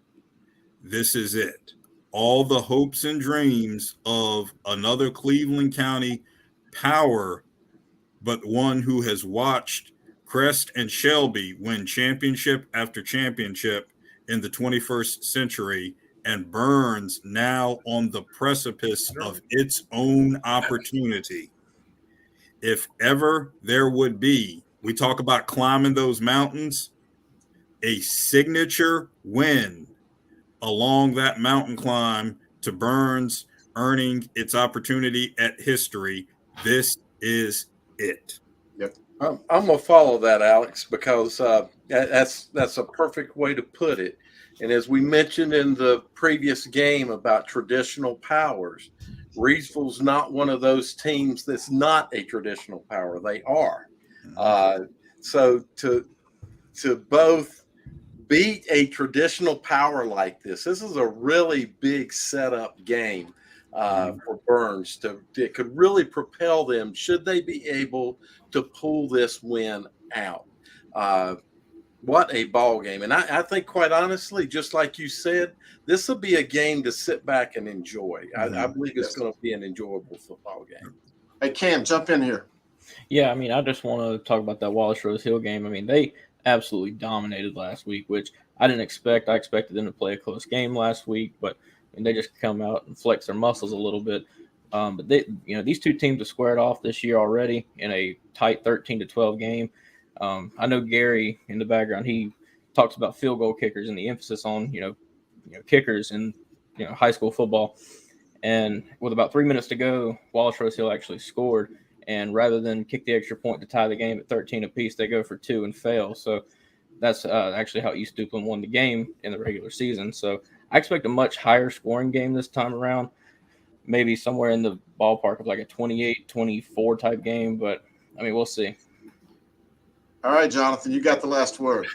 this is it. All the hopes and dreams of another Cleveland County power, but one who has watched Crest and Shelby win championship after championship in the 21st century, and Burns now on the precipice of its own opportunity. If ever there would be, we talk about climbing those mountains, a signature win along that mountain climb to Burns earning its opportunity at history, this is it. Yep. I'm going to follow that, Alex, because that's a perfect way to put it. And as we mentioned in the previous game about traditional powers, Reidsville's not one of those teams that's not a traditional power. They are. So to both beat a traditional power like this is a really big setup game for Burns. It could really propel them should they be able to pull this win out. What a ball game. And I think, quite honestly, just like you said, this will be a game to sit back and enjoy. I believe it's going to be an enjoyable football game. Hey, Cam, jump in here. Yeah, I mean, I just want to talk about that Wallace Rose Hill game. I mean, they absolutely dominated last week, which I didn't expect. I expected them to play a close game last week, but they just come out and flex their muscles a little bit. But they, these two teams have squared off this year already in a tight 13-12 game. I know Gary in the background, he talks about field goal kickers and the emphasis on, kickers in, high school football. And with about 3 minutes to go, Wallace Rose Hill actually scored. And rather than kick the extra point to tie the game at 13 apiece, they go for 2 and fail. So that's actually how East Duplin won the game in the regular season. So I expect a much higher scoring game this time around, maybe somewhere in the ballpark of like a 28-24 type game. But, I mean, we'll see. All right, Jonathan, you got the last word.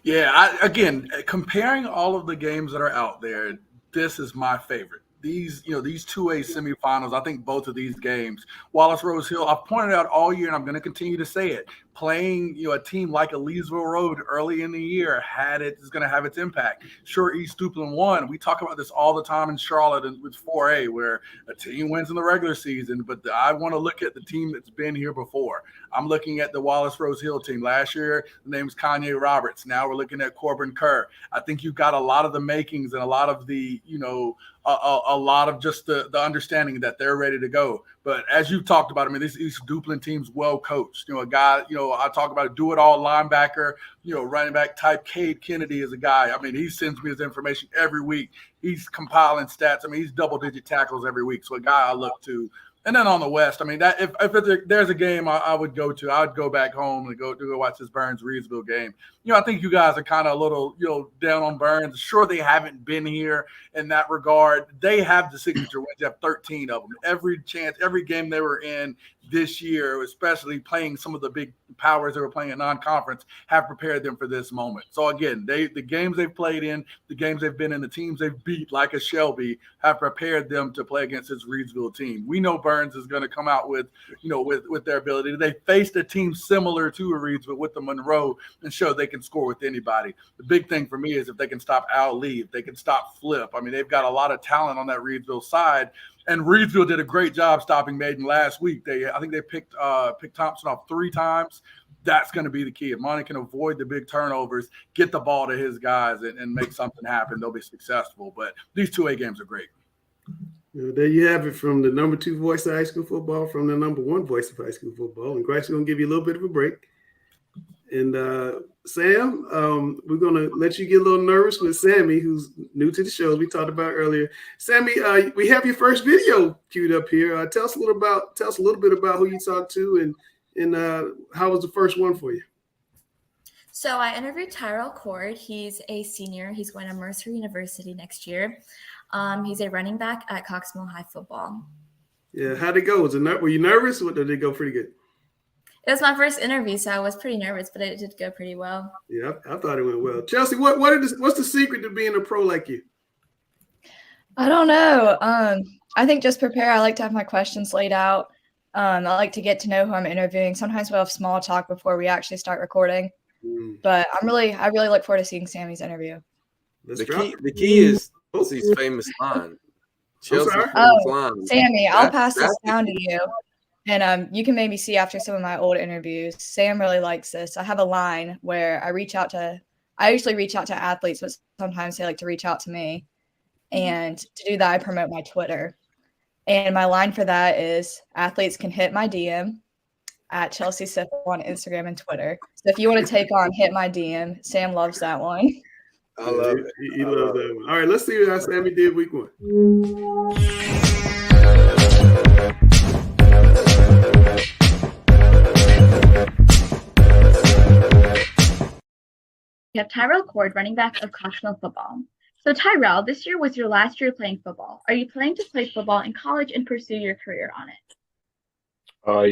Yeah, again, comparing all of the games that are out there, this is my favorite. these 2A semifinals, I think both of these games, Wallace Rose Hill, I've pointed out all year, and I'm going to continue to say it, playing a team like Ellisville Road early in the year is going to have its impact. Sure, East Duplin won. We talk about this all the time in Charlotte with 4A, where a team wins in the regular season, but I want to look at the team that's been here before. I'm looking at the Wallace Rose Hill team. Last year, the name was Kanye Roberts. Now we're looking at Corbin Kerr. I think you've got a lot of the makings and a lot of the, a lot of just the understanding that they're ready to go. But as you talked about, I mean, this East Duplin team's well coached. A guy, I talk about a do-it-all linebacker, running back type. Cade Kennedy is a guy. I mean, he sends me his information every week. He's compiling stats. I mean, he's double-digit tackles every week. So a guy I look to. And then on the West, I mean, that if there's a game I would go to, I would go back home and go watch this Burns-Reedsville game. I think you guys are kind of a little, down on Burns. Sure, they haven't been here in that regard. They have the signature wins. They have 13 of them. Every game they were in this year, especially playing some of the big powers that were playing in non-conference, have prepared them for this moment. So again, the games they've played in, the games they've been in, the teams they've beat, like a Shelby, have prepared them to play against this Reedsville team. We know Burns is going to come out with their ability. They faced a team similar to a Reedsville with the Monroe and showed they can score with anybody. The big thing for me is if they can stop Al Lee, if they can stop Flip. I mean, they've got a lot of talent on that Reedsville side. And Reedsville did a great job stopping Maiden last week. I think they picked Thompson off 3 times. That's going to be the key. If Monty can avoid the big turnovers, get the ball to his guys, and make something happen, they'll be successful. But these 2A games are great. There you have it, from the number 2 voice of high school football, from the number 1 voice of high school football. And Grace is going to give you a little bit of a break. And Sam, we're going to let you get a little nervous with Sammy, who's new to the show, as we talked about earlier. Sammy, we have your first video queued up here. Tell us a little bit about who you talked to and how was the first one for you? So I interviewed Tyrell Cord. He's a senior. He's going to Mercer University next year. He's a running back at Cox Mill High football. Yeah, how'd it go? Were you nervous, or did it go pretty good? It was my first interview, so I was pretty nervous, but it did go pretty well. Yeah, I thought it went well. Chelsea, what's the secret to being a pro like you? I don't know. I think just prepare. I like to have my questions laid out. I like to get to know who I'm interviewing. Sometimes we'll have small talk before we actually start recording. But I really look forward to seeing Sammy's interview. The key is Chelsea's famous line. Sammy, I'll pass this down to you. And you can maybe see after some of my old interviews, Sam really likes this. I have a line where I usually reach out to athletes, but sometimes they like to reach out to me. And to do that, I promote my Twitter. And my line for that is, athletes can hit my DM at Chelsea Siffle on Instagram and Twitter. So if you want to take on Hit My DM, Sam loves that one. I love it. He loves that one. All right, let's see how Sammy did week 1. We have Tyrell Cord, running back of Cox Mill football. So Tyrell, this year was your last year playing football. Are you planning to play football in college and pursue your career on it?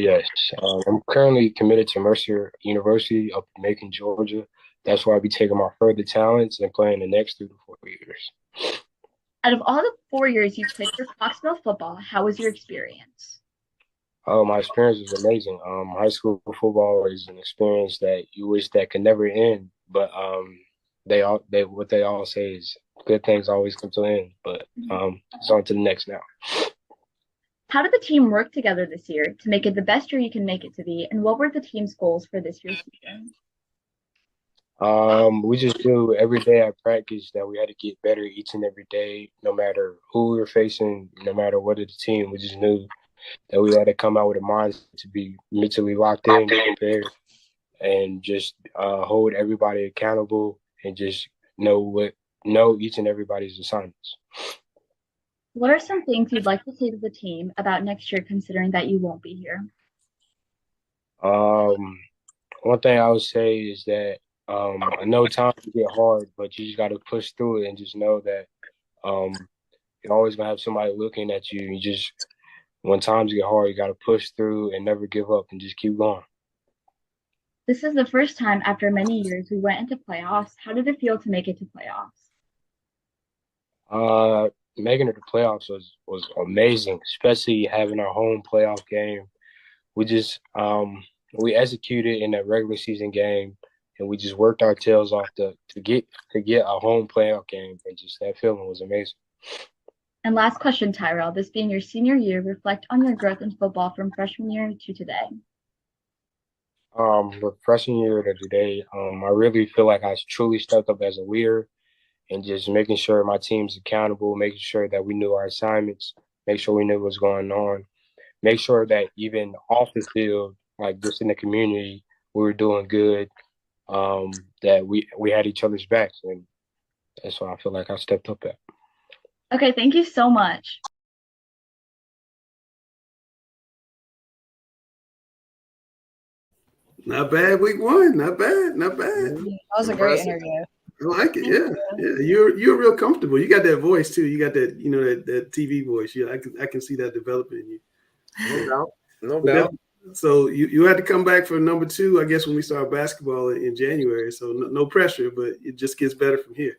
Yes. I'm currently committed to Mercer University up in Macon, Georgia. That's where I'll be taking my further talents and playing the next 3 to 4 years. Out of all the 4 years you played for Cox Mill football, how was your experience? My experience was amazing. High school football is an experience that you wish that could never end. But what they all say is good things always come to an end. But it's on to the next now. How did the team work together this year to make it the best year you can make it to be? And what were the team's goals for this year's season? We just knew every day at practice that we had to get better each and every day, no matter who we were facing, no matter what of the team. We just knew that we had to come out with a mindset to be mentally locked in and prepared, and just hold everybody accountable and just know each and everybody's assignments. What are some things you'd like to say to the team about next year, considering that you won't be here? One thing I would say is that I know times get hard, but you just got to push through it and just know that you're always going to have somebody looking at you. You just, when times get hard, you got to push through and never give up and just keep going. This is the first time after many years we went into playoffs. How did it feel to make it to playoffs? making it to playoffs was amazing, especially having our home playoff game. We just we executed in that regular season game, and we just worked our tails off to get a home playoff game, and just that feeling was amazing. And last question, Tyrell. This being your senior year, reflect on your growth in football from freshman year to today. But freshman year to today, I really feel like I truly stepped up as a leader and just making sure my team's accountable, making sure that we knew our assignments, make sure we knew what's going on, make sure that even off the field, like just in the community, we were doing good, that we had each other's backs. And that's what I feel like I stepped up at. Okay, thank you so much. Not bad week one. Not bad. Not bad. That was a great interview. I like it. Yeah. You're real comfortable. You got that voice too. You got that, that TV voice. Yeah, I can see that developing in you. No doubt. No doubt. So you had to come back for number 2, I guess, when we start basketball in January. So no pressure, but it just gets better from here.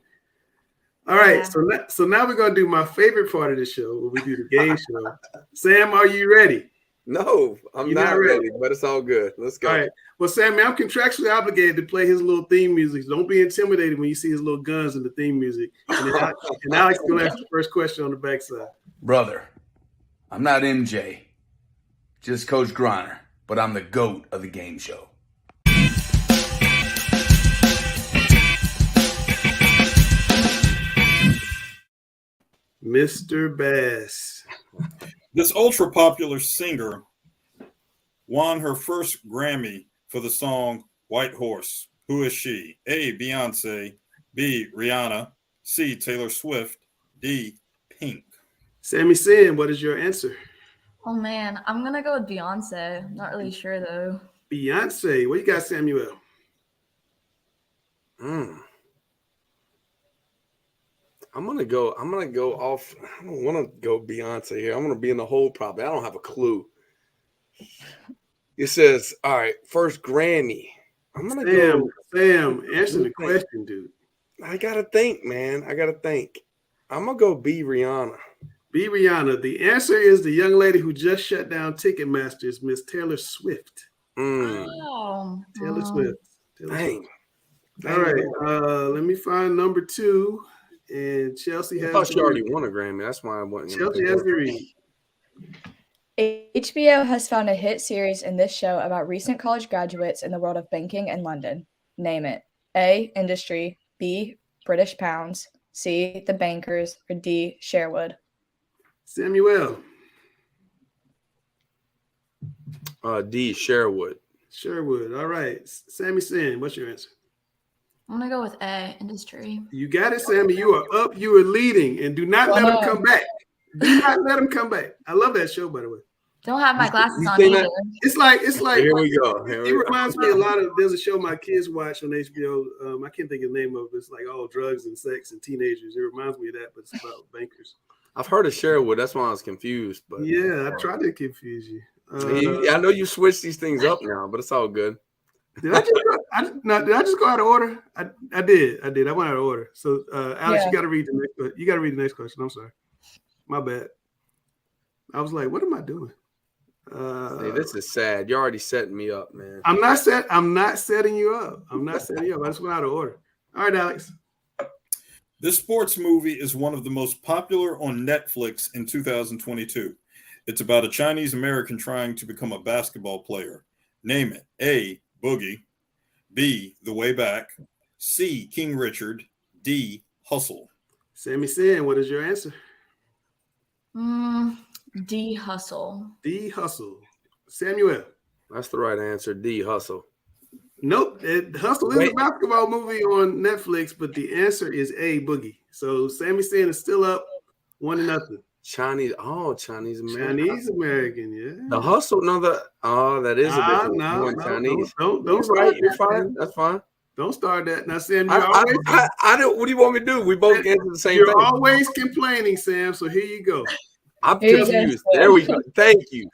All right. Yeah. So now we're gonna do my favorite part of the show, where we do the game show. Sam, are you ready? No, I'm not ready, but it's all good. Let's go. All right. Well, Sammy, I'm contractually obligated to play his little theme music. Don't be intimidated when you see his little guns in the theme music. And Alex is going to ask the first question on the backside. Brother, I'm not MJ, just Coach Griner, but I'm the GOAT of the game show. Mr. Bass. This ultra-popular singer won her first Grammy for the song White Horse. Who is she? A, Beyonce, B, Rihanna, C, Taylor Swift, D, Pink. Sammy Sin, what is your answer? Oh, man. I'm going to go with Beyonce. I'm not really sure, though. Beyonce. What you got, Samuel? I'm gonna go off. I don't want to go Beyonce here. I'm gonna be in the hole probably. I don't have a clue. It says, all right, first Grammy. I'm gonna go. Sam, answer the question, dude. I gotta think, man. I gotta think. I'm gonna go B, Rihanna. B, Rihanna. The answer is the young lady who just shut down Ticketmasters, Miss Taylor Swift. Oh. Taylor Swift. Dang. All right. Let me find number 2. And Chelsea has. I thought she already won a Grammy. That's why I wasn't. Chelsea has to read. HBO has found a hit series in this show about recent college graduates in the world of banking in London. Name it. A, Industry. B, British Pounds. C, The Bankers. Or D, Sherwood. Samuel. D, Sherwood. Sherwood. All right. Sammy Sin, what's your answer? I'm going to go with A, Industry. You got it, Sammy. You are up. You are leading. And do not let him come back. Do not let him come back. I love that show, by the way. Don't have my glasses on either. It's like. Here we go. It reminds me a lot of. There's a show my kids watch on HBO. I can't think of the name of it. It's like all drugs and sex and teenagers. It reminds me of that, but it's about bankers. I've heard of Sherwood. That's why I was confused. But yeah, I tried to confuse you. I know you switched these things up now, but it's all good. Did I just go out of order? I did. I went out of order. So Alex, you got to read the next. You got to read the next question. I'm sorry. My bad. I was like, what am I doing? Hey, this is sad. You're already setting me up, man. I'm not setting you up. I just went out of order. All right, Alex. This sports movie is one of the most popular on Netflix in 2022. It's about a Chinese American trying to become a basketball player. Name it. A, Boogie. B, The Way Back. C, King Richard. D, Hustle. Sammy Sin, what is your answer? D, Hustle. D, Hustle. Samuel. That's the right answer. D, Hustle. Nope. Hustle is a basketball movie on Netflix, but the answer is A, Boogie. So Sammy Sin is still up 1-0. Chinese American. Chinese American, yeah. The Hustle, that is a bit no, Chinese. Don't start. You're fine. That's fine. Don't start that. Now, Sam, I don't. What do you want me to do? We both answer the same thing. You're always complaining, Sam. So here you go. I'm confused. There we go. Thank you.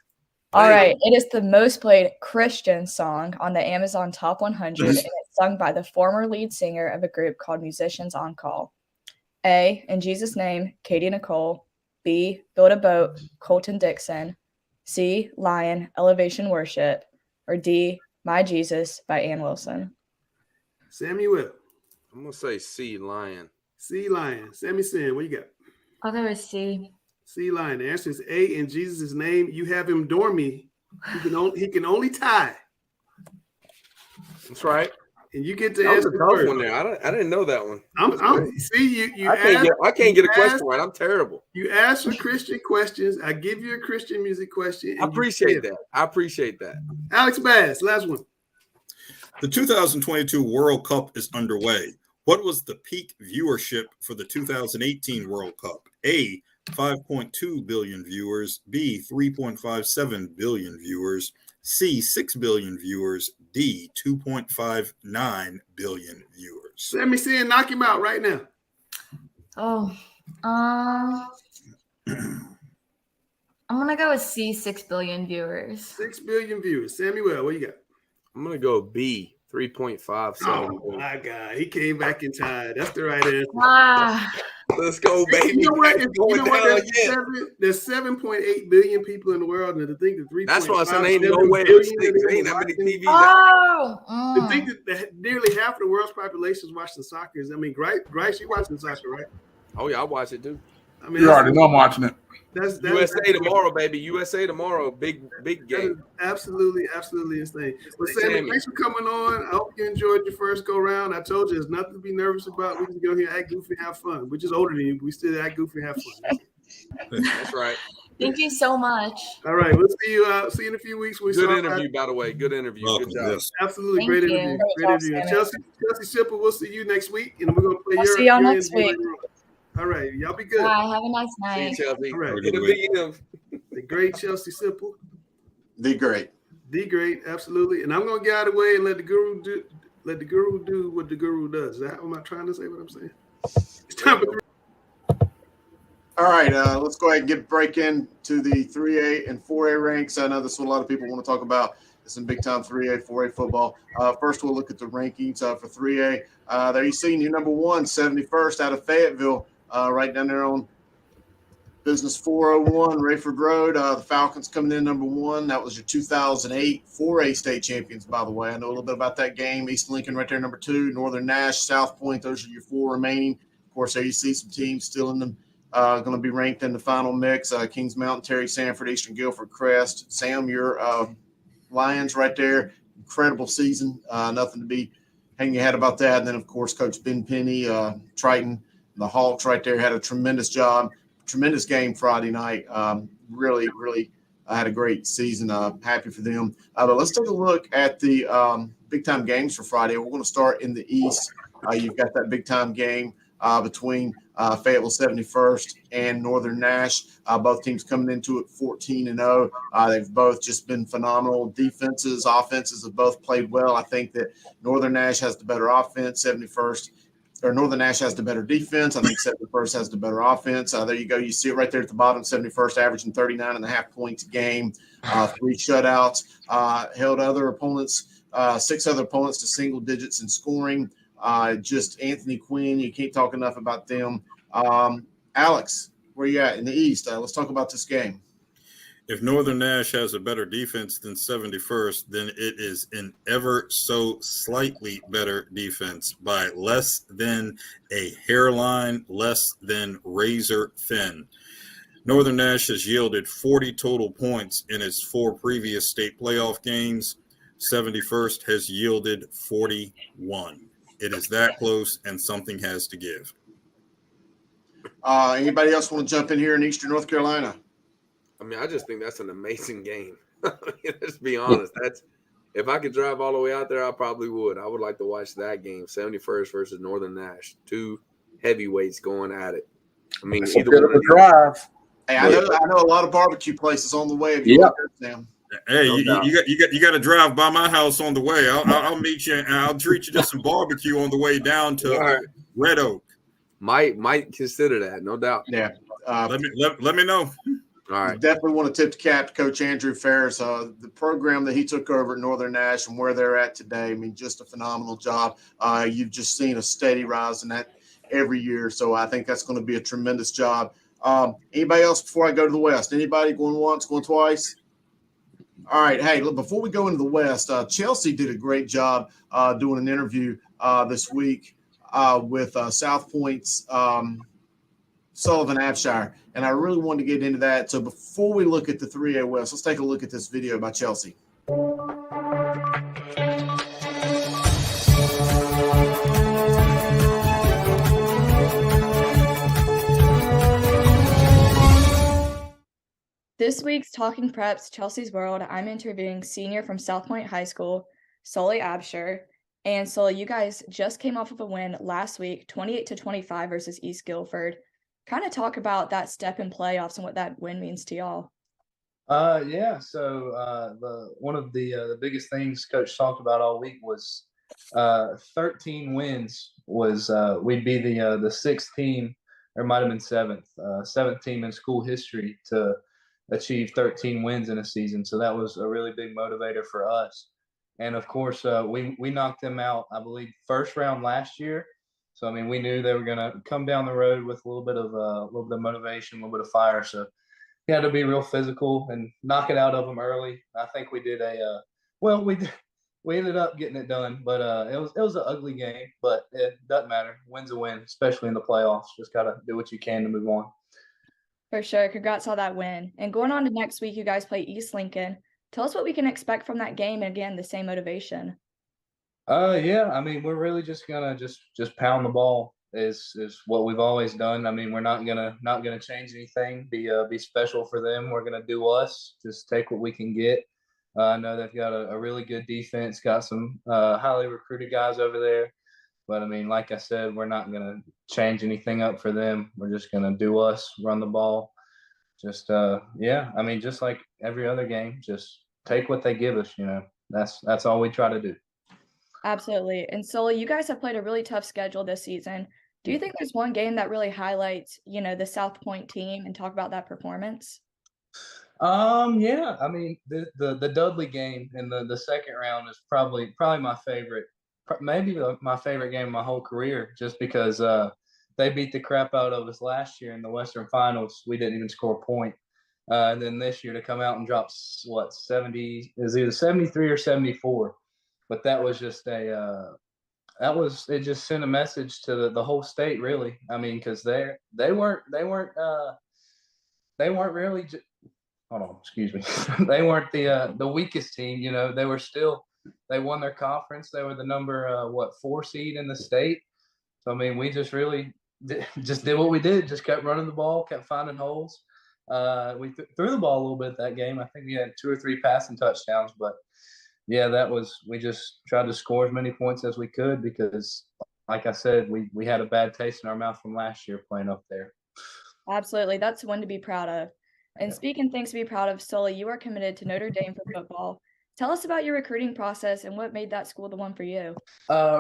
All right. It is the most played Christian song on the Amazon Top 100, and it's sung by the former lead singer of a group called Musicians on Call. A, in Jesus' name, Katie Nicole. B, Build a Boat, Colton Dixon. C, Lion, Elevation Worship. Or D, My Jesus by Ann Wilson. Samuel. I'm gonna say C, Lion. C, Lion. Sammy Sin, what you got? I'll go with C. C, Lion. The answer is A, in Jesus' name. You have him dormy. He can only tie. That's right. And you get to That was answer a tough first. one there. I didn't know that one. I can't get a question right. I'm terrible. You ask for Christian questions. I give you a Christian music question. I appreciate that. I appreciate that. Alex Bass, last one. The 2022 World Cup is underway. What was the peak viewership for the 2018 World Cup? A, 5.2 billion viewers. B, 3.57 billion viewers. C, 6 billion viewers. D, 2.59 billion viewers. Let me see and knock him out right now. Oh, I'm gonna go with C, 6 billion viewers. 6 billion viewers. Samuel, what you got? I'm gonna go B, 3.57. Oh my God, he came back in time. That's the right answer. Let's go, baby. You know what? There's 7.8 billion people in the world, and to think that 3. That's why I said ain't no way. Ain't that many TVs. To think that nearly half of the world's population is watching soccer. I mean, Grice, you watching soccer, right? Oh yeah, I watch it too. I mean, you already know I'm watching it. That's USA tomorrow, baby. USA tomorrow. Big game. Absolutely insane. Well, Sammy, thanks for coming on. I hope you enjoyed your first go round. I told you there's nothing to be nervous about. We can go here, act goofy, have fun. We're just older than you, but we still act goofy, have fun. That's right. Thank you so much. All right, we'll see you in a few weeks. Good interview, by the way. Good interview. Welcome. Good job. Yes. Absolutely, Thank great you. interview. Great interview. Chelsea Simple, we'll see you next week, and we're gonna play I'll your. see y'all your next interview week. later on. All right, y'all be good. Bye. Have a nice See night. you, Chelsea. All right. Get a big M. The great Chelsea Simple. The great. The great, absolutely. And I'm gonna get out of the way and let the guru do what the guru does. Is that am I trying to say what I'm saying? It's time for All right, let's go ahead and break into the 3A and 4A ranks. I know this is what a lot of people want to talk about. It's some big time 3A, 4A football. First, we'll look at the rankings for 3A. There you see new number 1, 71st out of Fayetteville, right down there on Business 401, Rayford Road. The Falcons coming in number 1. That was your 2008 4A state champions, by the way. I know a little bit about that game. East Lincoln right there, number 2. Northern Nash, South Point. Those are your 4 remaining. Of course, there you see some teams still in them. Going to be ranked in the final mix. Kings Mountain, Terry Sanford, Eastern Guilford, Crest. Sam, your Lions right there. Incredible season. Nothing to be hanging your head about that. And then, of course, Coach Ben Penny, Triton, the Hawks right there had a tremendous job. Tremendous game Friday night. Really had a great season. Happy for them. But let's take a look at the big-time games for Friday. We're going to start in the East. You've got that big-time game between Fayetteville 71st and Northern Nash. Both teams coming into it 14-0. They've both just been phenomenal. Defenses, offenses have both played well. I think that Northern Nash has the better offense. Northern Nash has the better defense. I think 71st has the better offense. There you go. You see it right there at the bottom. 71st averaging 39.5 points a game, 3 shutouts, held other opponents, 6 other opponents to single digits in scoring. Just Anthony Quinn, you can't talk enough about them. Alex, where you at in the East? Let's talk about this game. If Northern Nash has a better defense than 71st, then it is an ever so slightly better defense by less than a hairline, less than razor thin. Northern Nash has yielded 40 total points in its 4 previous state playoff games. 71st has yielded 41. It is that close, and something has to give. Anybody else want to jump in here in Eastern North Carolina? I mean, I just think that's an amazing game. Let's be honest. If I could drive all the way out there, I probably would. I would like to watch that game, 71st versus Northern Nash. 2 heavyweights going at it. I mean, It's a either bit one of a of these. drive. Hey, I know a lot of barbecue places on the way. If you Yeah. look there, Sam. Hey, No you got to drive by my house on the way. I'll meet you and I'll treat you to some barbecue on the way down to All right. Red Oak. Might consider that, no doubt. Yeah. Let me know. All right. Definitely want to tip the cap to Coach Andrew Ferris. The program that he took over at Northern Nash and where they're at today, I mean, just a phenomenal job. You've just seen a steady rise in every year. So I think that's going to be a tremendous job. Anybody else before I go to the West? Anybody going once, going twice? All right. Hey, look, before we go into the West, Chelsea did a great job doing an interview this week with South Point's Sullivan Abshire, and I really wanted to get into that. So before we look at the 3A West, let's take a look at this video by Chelsea. This week's Talking Preps, Chelsea's World, I'm interviewing senior from South Point High School, Sully Absher. And Sully, you guys just came off of a win last week, 28-25 versus East Guilford. Kind of talk about that step in playoffs and what that win means to y'all. Yeah. So one of the biggest things Coach talked about all week was 13 wins. Was we'd be the sixth team, or it might have been seventh team in school history to achieve 13 wins in a season. So that was a really big motivator for us. And of course, we knocked them out, I believe, first round last year. So I mean, we knew they were going to come down the road with a little bit of motivation, a little bit of fire. So we had to be real physical and knock it out of them early. I think we did we ended up getting it done, but it was an ugly game. But it doesn't matter. Win's a win, especially in the playoffs. Just gotta do what you can to move on. For sure. Congrats on that win. And going on to next week, you guys play East Lincoln. Tell us what we can expect from that game. And again, the same motivation. Yeah. I mean, we're really just gonna just pound the ball is what we've always done. I mean, we're not gonna change anything. Be special for them. We're gonna do us. Just take what we can get. I know they've got a really good defense. Got some highly recruited guys over there. But I mean, like I said, we're not gonna change anything up for them. We're just gonna do us, run the ball. Just yeah. I mean, just like every other game, just take what they give us. That's all we try to do. Absolutely. And Sully, you guys have played a really tough schedule this season. Do you think there's one game that really highlights, the South Point team and talk about that performance? Yeah. I mean, the Dudley game in the second round is probably my favorite, maybe my favorite game of my whole career, just because they beat the crap out of us last year in the Western Finals. We didn't even score a point. And then this year to come out and drop 70 is either 73 or 74. But that was just it just sent a message to the whole state, really. I mean, because they weren't really hold on, excuse me. They weren't the weakest team. They won their conference. They were the number 4 seed in the state. So I mean, we just really did what we did. Just kept running the ball, kept finding holes. We threw the ball a little bit that game. I think we had 2 or 3 passing touchdowns, but yeah, we just tried to score as many points as we could because, like I said, we had a bad taste in our mouth from last year playing up there. Absolutely. That's one to be proud of. And speaking things to be proud of, Sully, you are committed to Notre Dame for football. Tell us about your recruiting process and what made that school the one for you.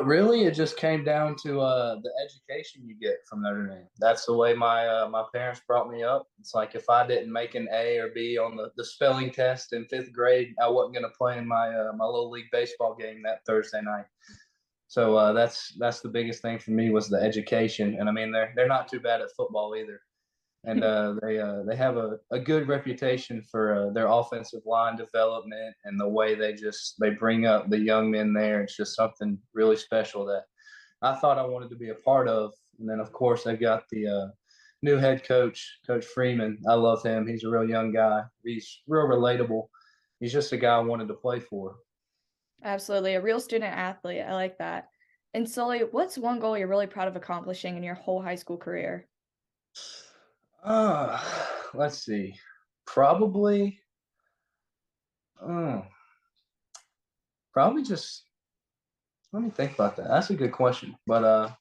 Really, it just came down to the education you get from Notre Dame. That's the way my parents brought me up. It's like if I didn't make an A or B on the spelling test in 5th grade, I wasn't going to play in my little league baseball game that Thursday night. So that's the biggest thing for me was the education. And I mean, they're not too bad at football either. And they have a good reputation for their offensive line development and the way they bring up the young men there. It's just something really special that I thought I wanted to be a part of. And then, of course, they've got the new head coach, Coach Freeman. I love him. He's a real young guy. He's real relatable. He's just a guy I wanted to play for. Absolutely. A real student athlete. I like that. And Sully, what's one goal you're really proud of accomplishing in your whole high school career? Let's see. Probably just let me think about that. That's a good question. But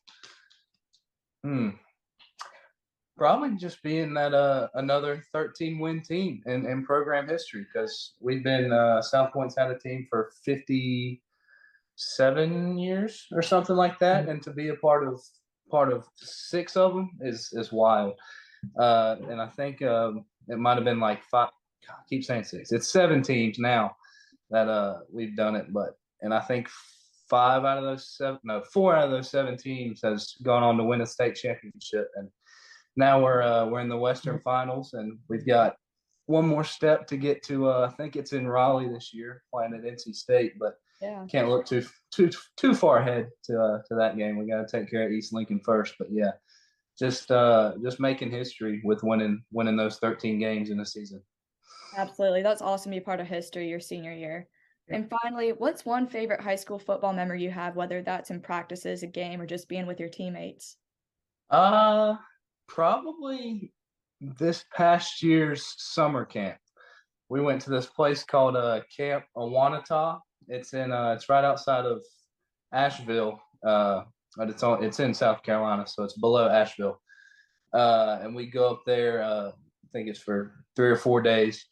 probably just being that another 13-win team in program history, because we've been South Point's had a team for 57 years or something like that, and to be a part of 6 of them is wild. And I think it might have been like 5. God, I keep saying 6. It's 7 teams now that we've done it, and I think 4 out of those 7 teams has gone on to win a state championship, and now we're in the Western Finals, and we've got one more step to get to. I think it's in Raleigh this year, playing at NC State, but can't look too far ahead to that game. We got to take care of East Lincoln first, but yeah, just making history with winning those 13 games in a season. Absolutely. That's awesome to be part of history your senior year. And finally, what's one favorite high school football memory you have, whether that's in practices, a game, or just being with your teammates? Probably this past year's summer camp. We went to this place called Camp Awanata. It's right outside of Asheville, but it's in South Carolina, so it's below Asheville. And we go up there. I think it's for 3 or 4 days.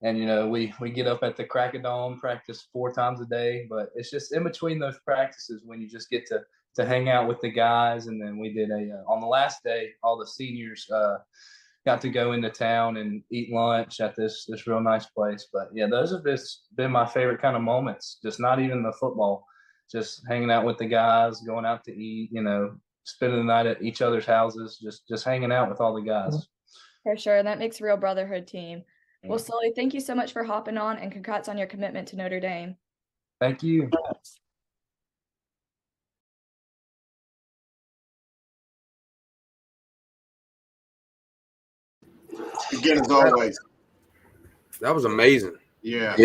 And, we get up at the crack of dawn, practice 4 times a day. But it's just in between those practices when you just get to hang out with the guys. And then we did on the last day, all the seniors got to go into town and eat lunch at this real nice place. But, yeah, those have just been my favorite kind of moments, just not even the football, just hanging out with the guys, going out to eat, spending the night at each other's houses, just hanging out with all the guys. For sure. That makes a real brotherhood team. Well, Sully, thank you so much for hopping on, and congrats on your commitment to Notre Dame. Thank you. Again, as always. That was amazing. Yeah.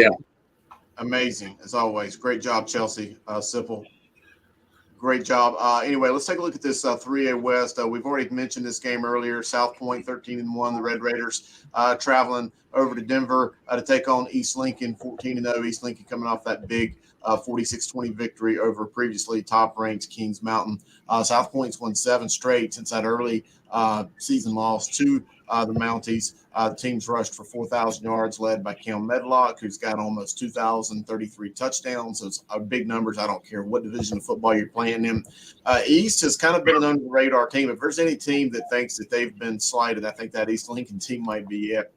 Amazing, as always. Great job, Chelsea. Sipple. Great job. Anyway, let's take a look at this 3A West. We've already mentioned this game earlier. South Point 13-1. The Red Raiders traveling over to Denver to take on East Lincoln 14-0. East Lincoln coming off that big 46-20 victory over previously top-ranked Kings Mountain. South Point's won 7 straight since that early season loss to the Mounties. The team's rushed for 4,000 yards, led by Cam Medlock, who's got almost 2,033 touchdowns. So it's big numbers. I don't care what division of football you're playing in. East has kind of been an under-the-radar team. If there's any team that thinks that they've been slighted, I think that East Lincoln team might be it.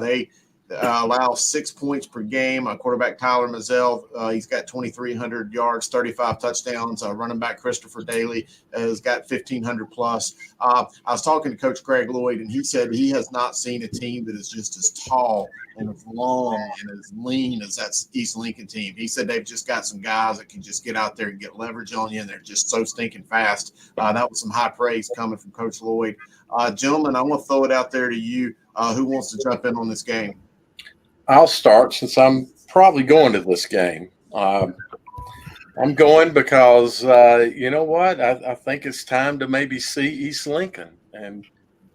They allow 6 points per game. Quarterback Tyler Mazzell, he's got 2,300 yards, 35 touchdowns. Running back Christopher Daly has got 1,500 plus. I was talking to Coach Greg Lloyd, and he said he has not seen a team that is just as tall and as long and as lean as that East Lincoln team. He said they've just got some guys that can just get out there and get leverage on you, and they're just so stinking fast. That was some high praise coming from Coach Lloyd. Gentlemen, I want to throw it out there to you. Who wants to jump in on this game? I'll start since I'm probably going to this game. I'm going because, you know what? I think it's time to maybe see East Lincoln and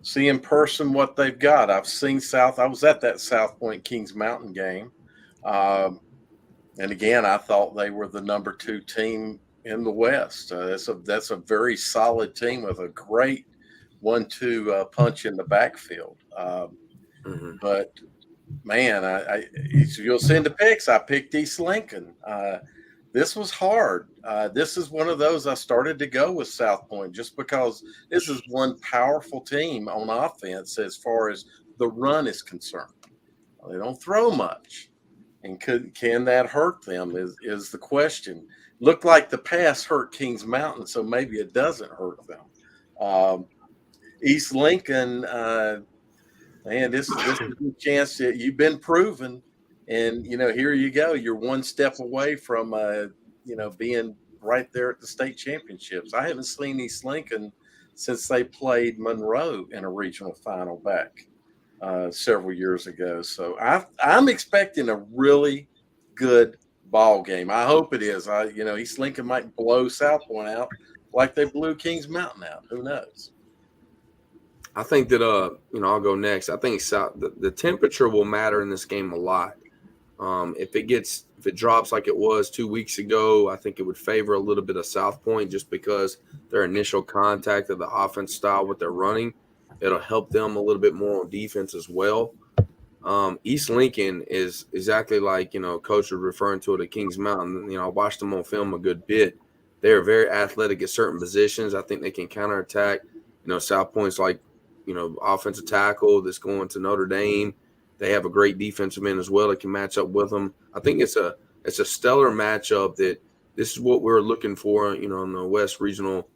see in person what they've got. I've seen I was at that South Point Kings Mountain game. And again, I thought they were the number 2 team in the West. That's a very solid team with a great 1-2 punch in the backfield. But man, you'll see in the picks, I picked East Lincoln. This was hard. This is one of those I started to go with South Point just because this is one powerful team on offense as far as the run is concerned. They don't throw much. And can that hurt them is the question. Looked like the pass hurt Kings Mountain, so maybe it doesn't hurt them. East Lincoln, man, this is a chance that you've been proven. And, here you go. You're one step away from, being right there at the state championships. I haven't seen East Lincoln since they played Monroe in a regional final back several years ago. So I'm expecting a really good ball game. I hope it is. East Lincoln might blow South Point out like they blew Kings Mountain out. Who knows? I think that I'll go next. I think the temperature will matter in this game a lot. If it drops like it was 2 weeks ago, I think it would favor a little bit of South Point just because their initial contact of the offense style, what they're running, it'll help them a little bit more on defense as well. East Lincoln is exactly like, Coach was referring to it at Kings Mountain. I watched them on film a good bit. They're very athletic at certain positions. I think they can counterattack. South Point's like, offensive tackle that's going to Notre Dame. They have a great defensive end as well that can match up with them. I think it's a stellar matchup that this is what we're looking for, in the West Regional,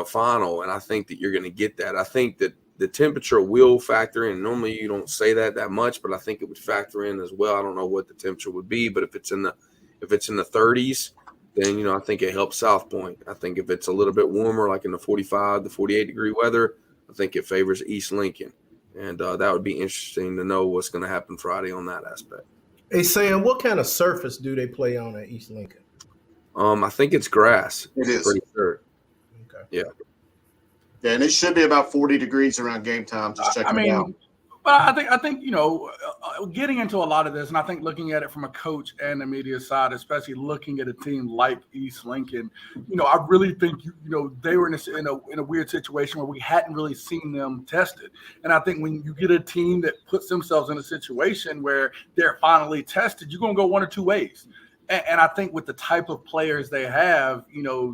final. And I think that you're going to get that. I think that the temperature will factor in. Normally you don't say that much, but I think it would factor in as well. I don't know what the temperature would be, but if it's in the 30s, then, I think it helps South Point. I think if it's a little bit warmer, like in the 45 to 48 degree weather, I think it favors East Lincoln. And that would be interesting to know what's going to happen Friday on that aspect. Hey, Sam, what kind of surface do they play on at East Lincoln? I think it's grass. It is. Pretty sure. Okay. Yeah. Yeah, and it should be about 40 degrees around game time. Just checking it out. But I think getting into a lot of this, and I think looking at it from a coach and the media side, especially looking at a team like East Lincoln, I really think they were in a weird situation where we hadn't really seen them tested. And I think when you get a team that puts themselves in a situation where they're finally tested, you're going to go one or two ways. And I think with the type of players they have,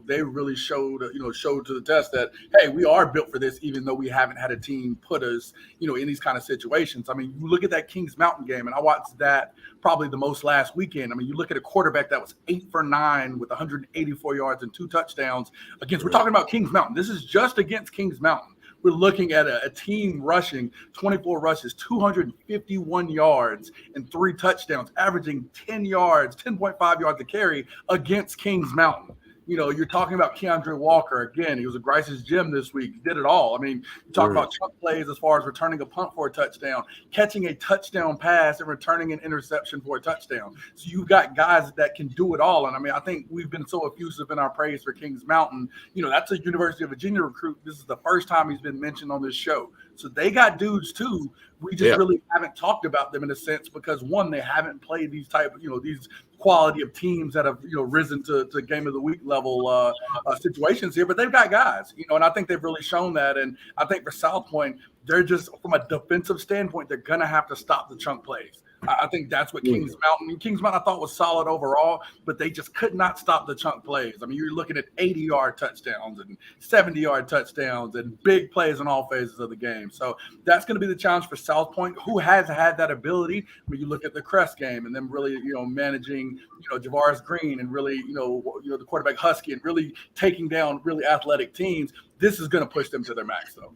they really showed to the test that, hey, we are built for this, even though we haven't had a team put us, in these kind of situations. I mean, you look at that Kings Mountain game, and I watched that probably the most last weekend. I mean, you look at a quarterback that was 8 for 9 with 184 yards and 2 touchdowns against, we're talking about Kings Mountain. This is just against Kings Mountain. We're looking at a team rushing 24 rushes, 251 yards, and 3 touchdowns, averaging 10.5 yards a carry against Kings Mountain. You're talking about Keandre Walker. Again, he was a Grice's gym this week. He did it all. I mean, you talk about chunk plays as far as returning a punt for a touchdown, catching a touchdown pass, and returning an interception for a touchdown. So you've got guys that can do it all. And, I mean, I think we've been so effusive in our praise for Kings Mountain. That's a University of Virginia recruit. This is the first time he's been mentioned on this show. So they got dudes, too. We just really haven't talked about them in a sense because, one, they haven't played these type of, these quality of teams that have, risen to game of the week level situations here, but they've got guys, and I think they've really shown that. And I think for South Point, they're just, from a defensive standpoint, they're going to have to stop the chunk plays. I think that's what Kings Mountain I thought was solid overall, but they just could not stop the chunk plays. I mean, you're looking at 80-yard touchdowns and 70-yard touchdowns and big plays in all phases of the game. So that's going to be the challenge for South Point, who has had that ability when you look at the Crest game and then really, managing, Javaris Green and really, the quarterback Husky and really taking down really athletic teams. This is going to push them to their max, though.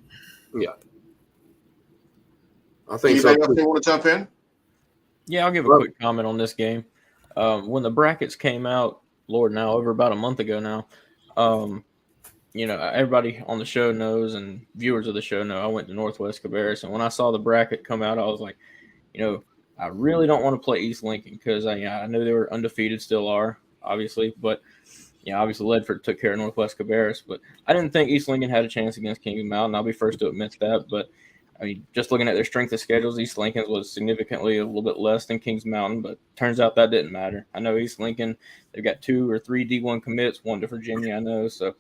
Yeah. I think Anybody else want to jump in? Yeah, I'll give a quick comment on this game. When the brackets came out, over about a month ago now, everybody on the show knows and viewers of the show know I went to Northwest Cabarrus. And when I saw the bracket come out, I was like, I really don't want to play East Lincoln because I know they were undefeated, still are, obviously. But, obviously Ledford took care of Northwest Cabarrus. But I didn't think East Lincoln had a chance against Kings Mountain. I'll be first to admit that. But I mean, just looking at their strength of schedules, East Lincoln was significantly a little bit less than Kings Mountain, but turns out that didn't matter. I know East Lincoln, they've got 2 or 3 D1 commits, 1 to Virginia, I know. So,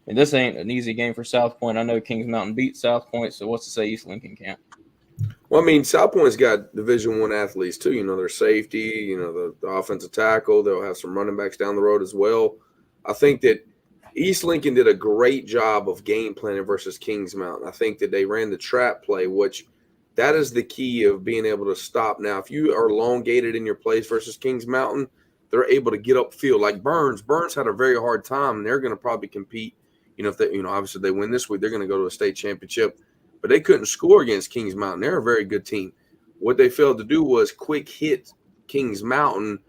and this ain't an easy game for South Point. I know Kings Mountain beat South Point, so what's to say East Lincoln can't? Well, I mean, South Point's got Division I athletes too. Their safety, the offensive tackle. They'll have some running backs down the road as well. I think that East Lincoln did a great job of game planning versus Kings Mountain. I think that they ran the trap play, which that is the key of being able to stop. Now, if you are elongated in your plays versus Kings Mountain, they're able to get upfield. Like Burns had a very hard time, and they're going to probably compete. If they, obviously they win this week, they're going to go to a state championship. But they couldn't score against Kings Mountain. They're a very good team. What they failed to do was quick hit Kings Mountain.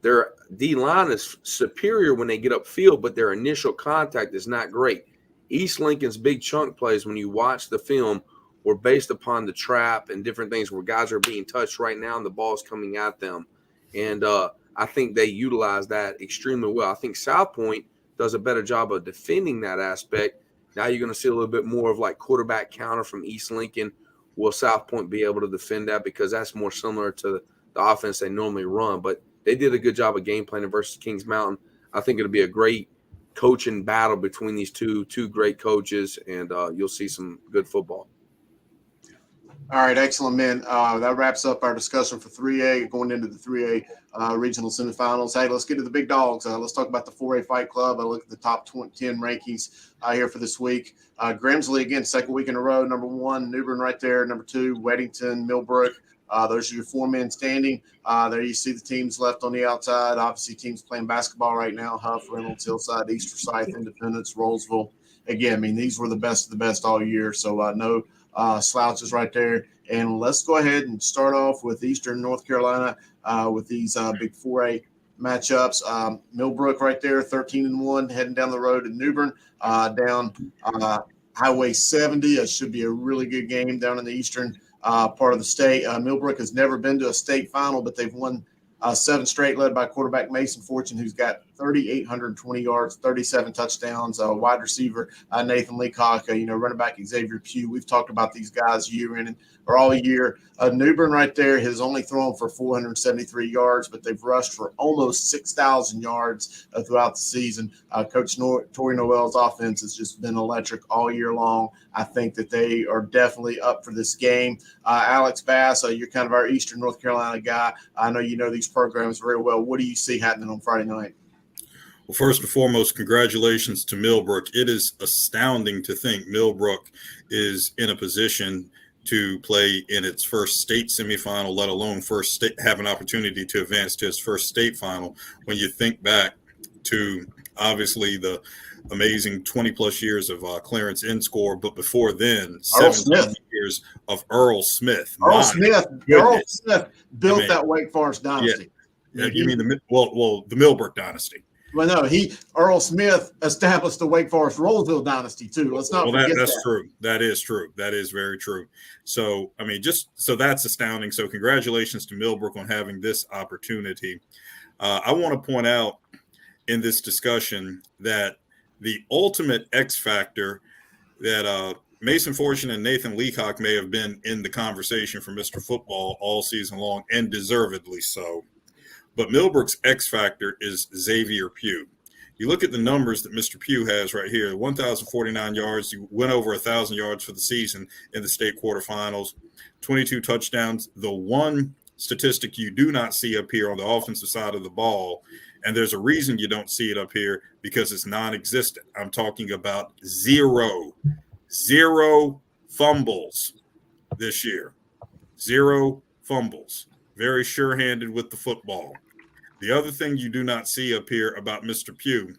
Their D-line is superior when they get upfield, but their initial contact is not great. East Lincoln's big chunk plays, when you watch the film, were based upon the trap and different things where guys are being touched right now and the ball's coming at them. And I think they utilize that extremely well. I think South Point does a better job of defending that aspect. Now you're going to see a little bit more of like quarterback counter from East Lincoln. Will South Point be able to defend that? Because that's more similar to the offense they normally run. But they did a good job of game planning versus Kings Mountain. I think it'll be a great coaching battle between these two great coaches, and you'll see some good football. All right, excellent, man. That wraps up our discussion for 3A, going into the 3A regional semifinals. Hey, let's get to the big dogs. Let's talk about the 4A Fight Club. I look at the top 10 rankings here for this week. Grimsley, again, second week in a row, number 1. New Bern right there, number 2. Weddington, Millbrook, Those are your four-man standing. There you see the teams left on the outside. Obviously, teams playing basketball right now: Huff, Reynolds, Hillside, East Forsyth, Independence, Rollsville. Again, I mean, these were the best of the best all year. So no slouches right there. And let's go ahead and start off with Eastern North Carolina with these big 4A matchups. Millbrook right there, 13-1, heading down the road to New Bern, down Highway 70. It should be a really good game down in the eastern part of the state. Millbrook has never been to a state final, but they've won 7 straight, led by quarterback Mason Fortune, who's got 3,820 yards, 37 touchdowns. Wide receiver Nathan Leacock, running back Xavier Pugh. We've talked about these guys year in or all year. New Bern right there has only thrown for 473 yards, but they've rushed for almost 6,000 yards throughout the season. Coach Tori Noel's offense has just been electric all year long. I think that they are definitely up for this game. Alex Bass, you're kind of our Eastern North Carolina guy. I know you know these programs very well. What do you see happening on Friday night? Well, first and foremost, congratulations to Millbrook. It is astounding to think Millbrook is in a position to play in its first state semifinal, let alone have an opportunity to advance to its first state final. When you think back to obviously the amazing 20-plus years of Clarence Inscore, but before then, 17 years of Earl Smith. Earl Smith built that Wake Forest dynasty. Yeah, you mean the Millbrook dynasty? Well, no, Earl Smith established the Wake Forest Rollsville dynasty too. Let's not forget that's that. True. That is true. That is very true. So, I mean, so that's astounding. So, congratulations to Millbrook on having this opportunity. I want to point out in this discussion that the ultimate X factor that Mason Fortune and Nathan Leacock may have been in the conversation for Mr. Football all season long, and deservedly so. But Millbrook's X factor is Xavier Pugh. You look at the numbers that Mr. Pugh has right here: 1,049 yards. You went over 1,000 yards for the season in the state quarterfinals, 22 touchdowns. The one statistic you do not see up here on the offensive side of the ball, and there's a reason you don't see it up here, because it's non-existent. I'm talking about zero fumbles this year. 0 fumbles. Very sure-handed with the football. The other thing you do not see up here about Mr. Pugh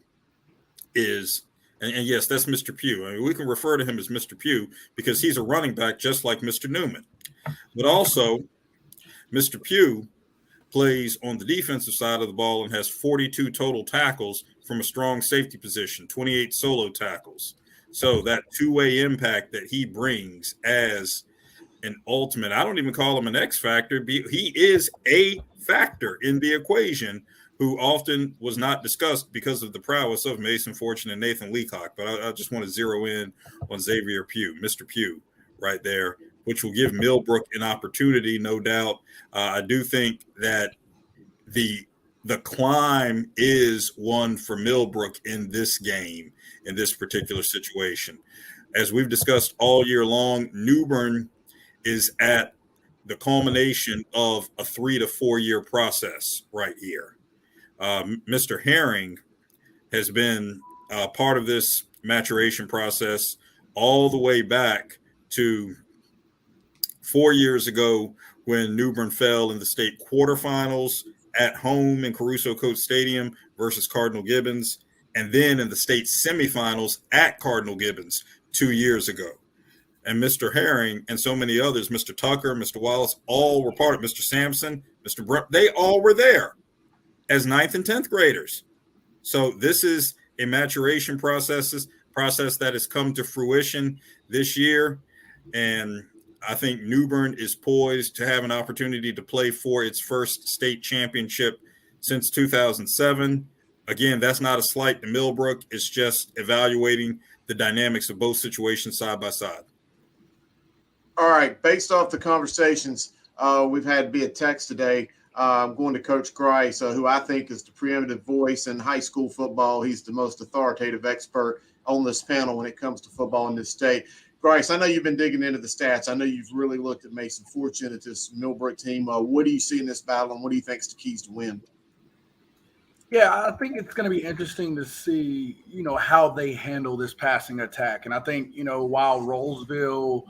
is, and yes, that's Mr. Pugh. I mean, we can refer to him as Mr. Pugh because he's a running back just like Mr. Newman. But also, Mr. Pugh plays on the defensive side of the ball and has 42 total tackles from a strong safety position, 28 solo tackles. So that two-way impact that he brings as an ultimate, I don't even call him an X factor. He is a factor in the equation, who often was not discussed because of the prowess of Mason Fortune and Nathan Leacock. But I just want to zero in on Xavier Pugh, Mr. Pugh right there, which will give Millbrook an opportunity, no doubt. I do think that the climb is one for Millbrook in this game, in this particular situation. As we've discussed all year long, New Bern is at the culmination of a 3 to 4 year process right here. Mr. Herring has been part of this maturation process all the way back to 4 years ago when New Bern fell in the state quarterfinals at home in Caruso Coates Stadium versus Cardinal Gibbons, and then in the state semifinals at Cardinal Gibbons 2 years ago. And Mr. Herring and so many others, Mr. Tucker, Mr. Wallace, all were part of Mr. Sampson, Mr. Brent. They all were there as 9th and 10th graders. So this is a maturation process that has come to fruition this year. And I think New Bern is poised to have an opportunity to play for its first state championship since 2007. Again, that's not a slight to Millbrook. It's just evaluating the dynamics of both situations side by side. All right, based off the conversations we've had via text today, I'm going to Coach Grice, who I think is the preeminent voice in high school football. He's the most authoritative expert on this panel when it comes to football in this state. Grice, I know you've been digging into the stats. I know you've really looked at Mason Fortune, at this Millbrook team. What do you see in this battle, and what do you think is the keys to win? Yeah, I think it's going to be interesting to see, how they handle this passing attack. And I think, while Rollsville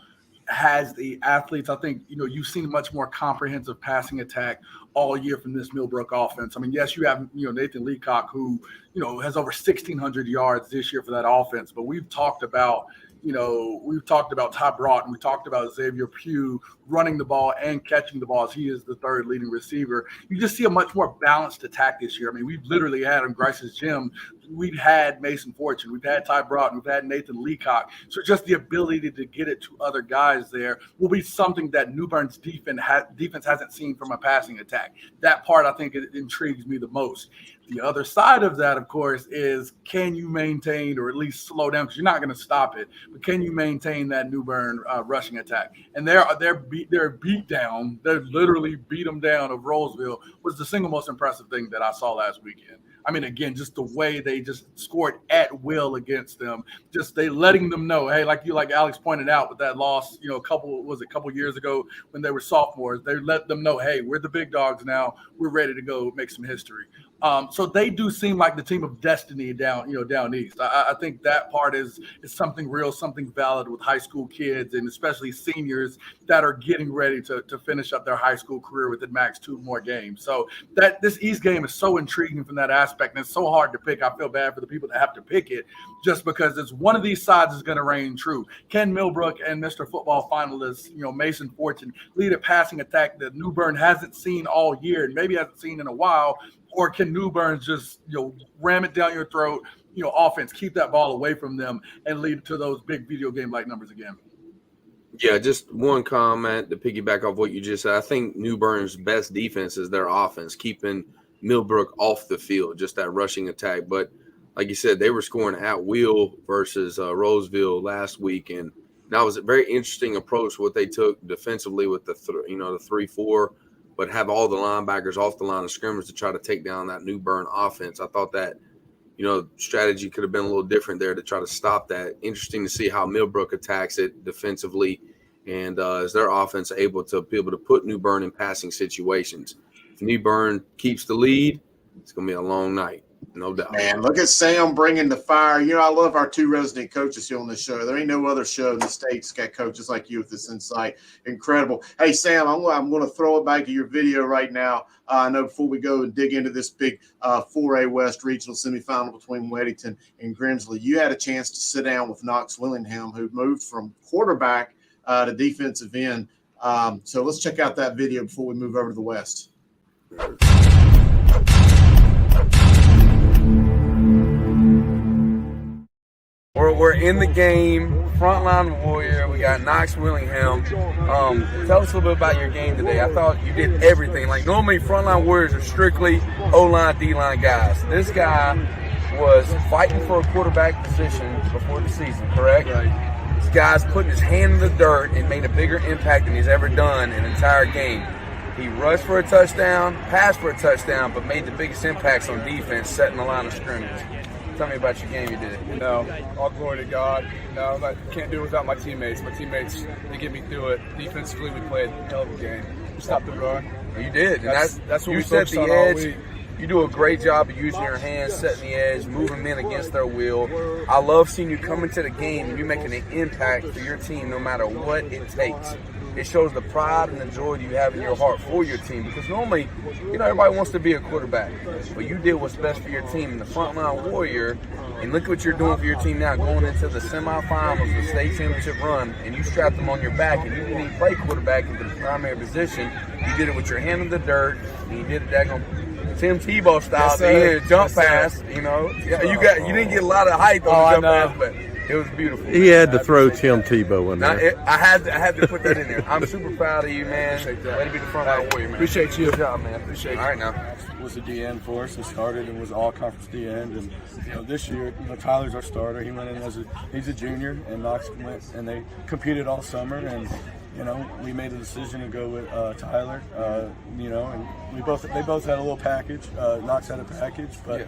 has the athletes. I think, you've seen much more comprehensive passing attack all year from this Millbrook offense. I mean, yes, you have, Nathan Leacock, who, has over 1,600 yards this year for that offense. But we've talked about, Ty Broughton, we talked about Xavier Pugh running the ball and catching the ball as he is the third leading receiver. You just see a much more balanced attack this year. I mean, we've literally had on Grice's gym, we've had Mason Fortune, we've had Ty Broughton, we've had Nathan Leacock. So just the ability to get it to other guys there will be something that New Bern's defense hasn't seen from a passing attack. That part, I think, it intrigues me the most. The other side of that, of course, is can you maintain or at least slow down, because you're not going to stop it, but can you maintain that New Bern rushing attack? And their beat down, they literally beat them down of Roseville, was the single most impressive thing that I saw last weekend. I mean, again, just the way they just scored at will against them, just they letting them know, hey, like Alex pointed out with that loss, a couple years ago when they were sophomores, they let them know, hey, we're the big dogs now. We're ready to go make some history. So they do seem like the team of destiny down east. I think that part is something real, something valid with high school kids and especially seniors that are getting ready to finish up their high school career within max 2 more games. So that this East game is so intriguing from that aspect, and it's so hard to pick. I feel bad for the people that have to pick it just because it's one of these sides is going to reign true. Can Millbrook and Mr. Football finalists, Mason Fortune, lead a passing attack that New Bern hasn't seen all year and maybe hasn't seen in a while? Or can New Bern just, ram it down your throat, offense, keep that ball away from them and lead to those big video game-like numbers again? Yeah, just one comment to piggyback off what you just said. I think New Bern's best defense is their offense, keeping Millbrook off the field, just that rushing attack. But like you said, they were scoring at will versus Roseville last week, and that was a very interesting approach what they took defensively with the 3-4. But have all the linebackers off the line of scrimmage to try to take down that New Bern offense. I thought that, strategy could have been a little different there to try to stop that. Interesting to see how Millbrook attacks it defensively, and is their offense able to put New Bern in passing situations. If New Bern keeps the lead, it's going to be a long night, no doubt. Man, look at Sam bringing the fire. I love our 2 resident coaches here on this show. There ain't no other show in the state's got coaches like you with this insight. Incredible. Hey, Sam, I'm going to throw it back to your video right now. I know before we go and dig into this big 4A West regional semifinal between Weddington and Grimsley, you had a chance to sit down with Knox Willingham, who moved from quarterback to defensive end. So let's check out that video before we move over to the West. We're in the game, frontline warrior. We got Knox Willingham. Tell us a little bit about your game today. I thought you did everything. Like normally, frontline warriors are strictly O-line, D-line guys. This guy was fighting for a quarterback position before the season, correct? Right. This guy's putting his hand in the dirt and made a bigger impact than he's ever done in an entire game. He rushed for a touchdown, passed for a touchdown, but made the biggest impacts on defense, setting the line of scrimmage. Tell me about your game you did. All glory to God. I can't do it without my teammates. My teammates, they get me through it. Defensively, we played a hell of a game. We stopped the run. You did. That's what you we set focused the on edge. all week. You do a great job of using your hands, setting the edge, moving men against their will. I love seeing you come into the game and you're making an impact for your team no matter what it takes. It shows the pride and the joy that you have in your heart for your team, because normally, everybody wants to be a quarterback, but you did what's best for your team in the frontline warrior, and look what you're doing for your team now, going into the semifinals, the state championship run, and you strapped them on your back, and you didn't even play quarterback into the primary position. You did it with your hand in the dirt, and you did it Tim Tebow style, yes, jump pass. You didn't get a lot of height on the jump pass, but it was beautiful. He had to throw Tim Tebow in there. I had to put that in there. I'm super proud of you, man. Way to be the frontline warrior, man. Appreciate you. Good job, man. Appreciate you. All right, now. Was a DN for us. He started and was all conference DN. And this year, Tyler's our starter. He went in he's a junior, and Knox went and they competed all summer. And we made a decision to go with Tyler. And they both had a little package. Knox had a package, but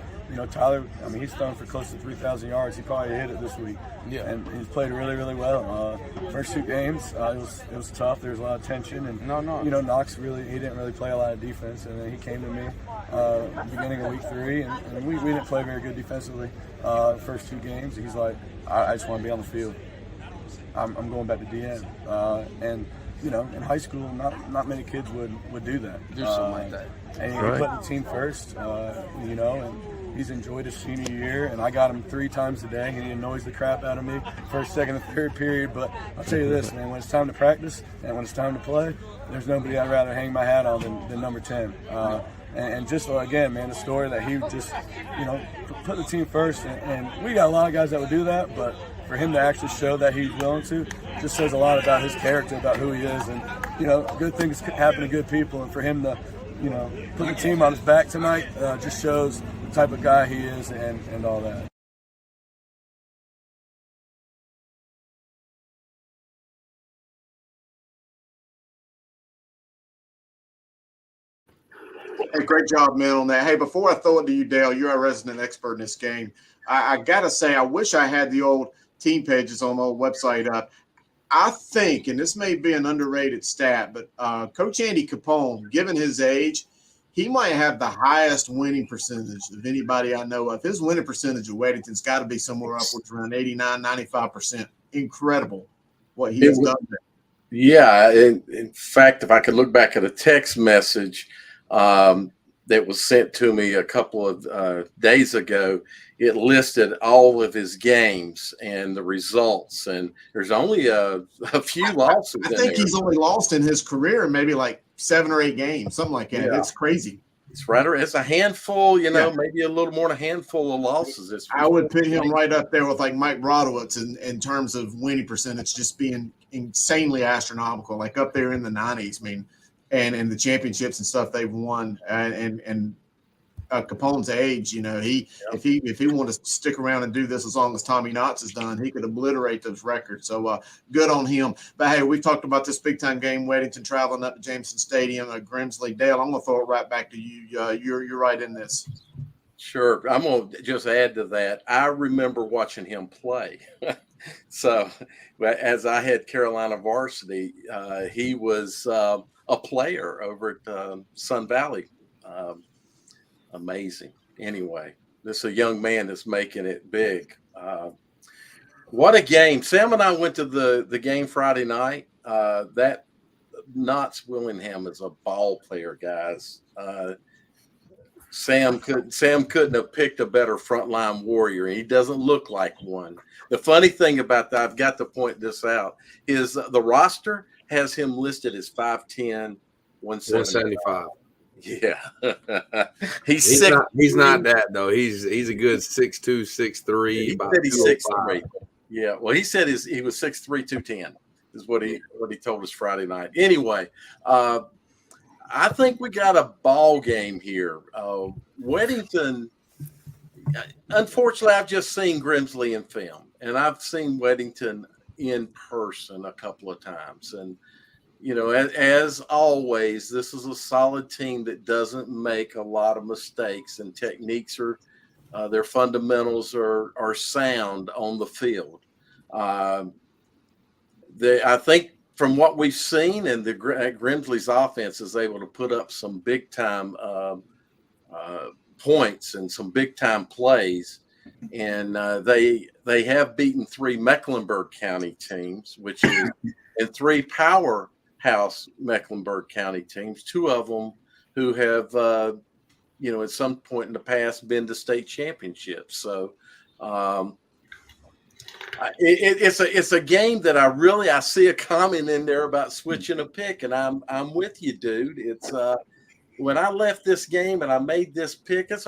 Tyler, he's thrown for close to 3,000 yards. He probably hit it this week. Yeah, and he's played really, really well. First 2 games, it was tough. There was a lot of tension, and Knox he didn't really play a lot of defense. And then he came to me beginning of week 3, and we didn't play very good defensively first 2 games. He's like, I just want to be on the field. I'm going back to DN. And you know, in high school, not many kids would do that. Do something like that. And he put the team first. You know, and he's enjoyed his senior year. And I got him 3 times a day, and he annoys the crap out of me first, second, and third period. But I'll tell you this, man, when it's time to practice and when it's time to play, there's nobody I'd rather hang my hat on than number 10. And just, again, man, the story that he just, you know, put the team first. And we got a lot of guys that would do that, but for him to actually show that he's willing to just says a lot about his character, about who he is. And, you know, good things happen to good people. And for him to, you know, put the team on his back tonight just shows the type of guy he is and all that. Hey, great job, man, on that. Hey, before I throw it to you, Dale, you're our resident expert in this game. I got to say, I wish I had the old team pages on the old website up. I think, and this may be an underrated stat, but Coach Andy Capone, given his age, he might have the highest winning percentage of anybody I know of. His winning percentage of Weddington's got to be somewhere upwards around 89, 95%. Incredible what he has done there. Yeah. In fact, if I could look back at a text message that was sent to me a couple of days ago, it listed all of his games and the results, and there's only a few losses. I think he's only lost in his career maybe like 7 or 8 games, something like that. Yeah. It's crazy. It's right. It's a handful, you know, maybe a little more than a handful of losses. I would put him right up there with like Mike Brodowitz in terms of winning percentage, just being insanely astronomical, like up there in the 90s. I mean, and the championships and stuff they've won, and Capone's age, you know, if he wanted to stick around and do this as long as Tommy Knotts has done, he could obliterate those records. So good on him. But hey, we talked about this big time game, Weddington traveling up to Jameson Stadium at Grimsley. Dale, I'm gonna throw it right back to you. You're right in this. Sure. I'm gonna just add to that. I remember watching him play. So as I had Carolina varsity, he was a player over at Sun Valley. Amazing. Anyway, this is a young man that's making it big. What a game. Sam and I went to the game Friday night. That Knott's Willingham is a ball player, guys. Sam couldn't have picked a better frontline warrior, and he doesn't look like one. The funny thing about that, I've got to point this out, is the roster has him listed as 5'10", 175. Yeah. he's not that though. He's a good 6'2", 6'3". He said he's 6'3". Yeah. Well, he said he was 6'3", 210 is what he told us Friday night. Anyway, I think we got a ball game here. Weddington, unfortunately, I've just seen Grimsley in film, and I've seen Weddington in person a couple of times. And, you know, as always, this is a solid team that doesn't make a lot of mistakes, and techniques their fundamentals are sound on the field. I think from what we've seen, and Grimsley's offense is able to put up some big time points and some big time plays, and they have beaten 3 Mecklenburg County teams, which is and 3 powerhouse Mecklenburg County teams, 2 of them who have you know, at some point in the past been to state championships. So it's a game that I see a comment in there about switching a pick, and I'm with you, dude. It's when I left this game and I made this pick, this is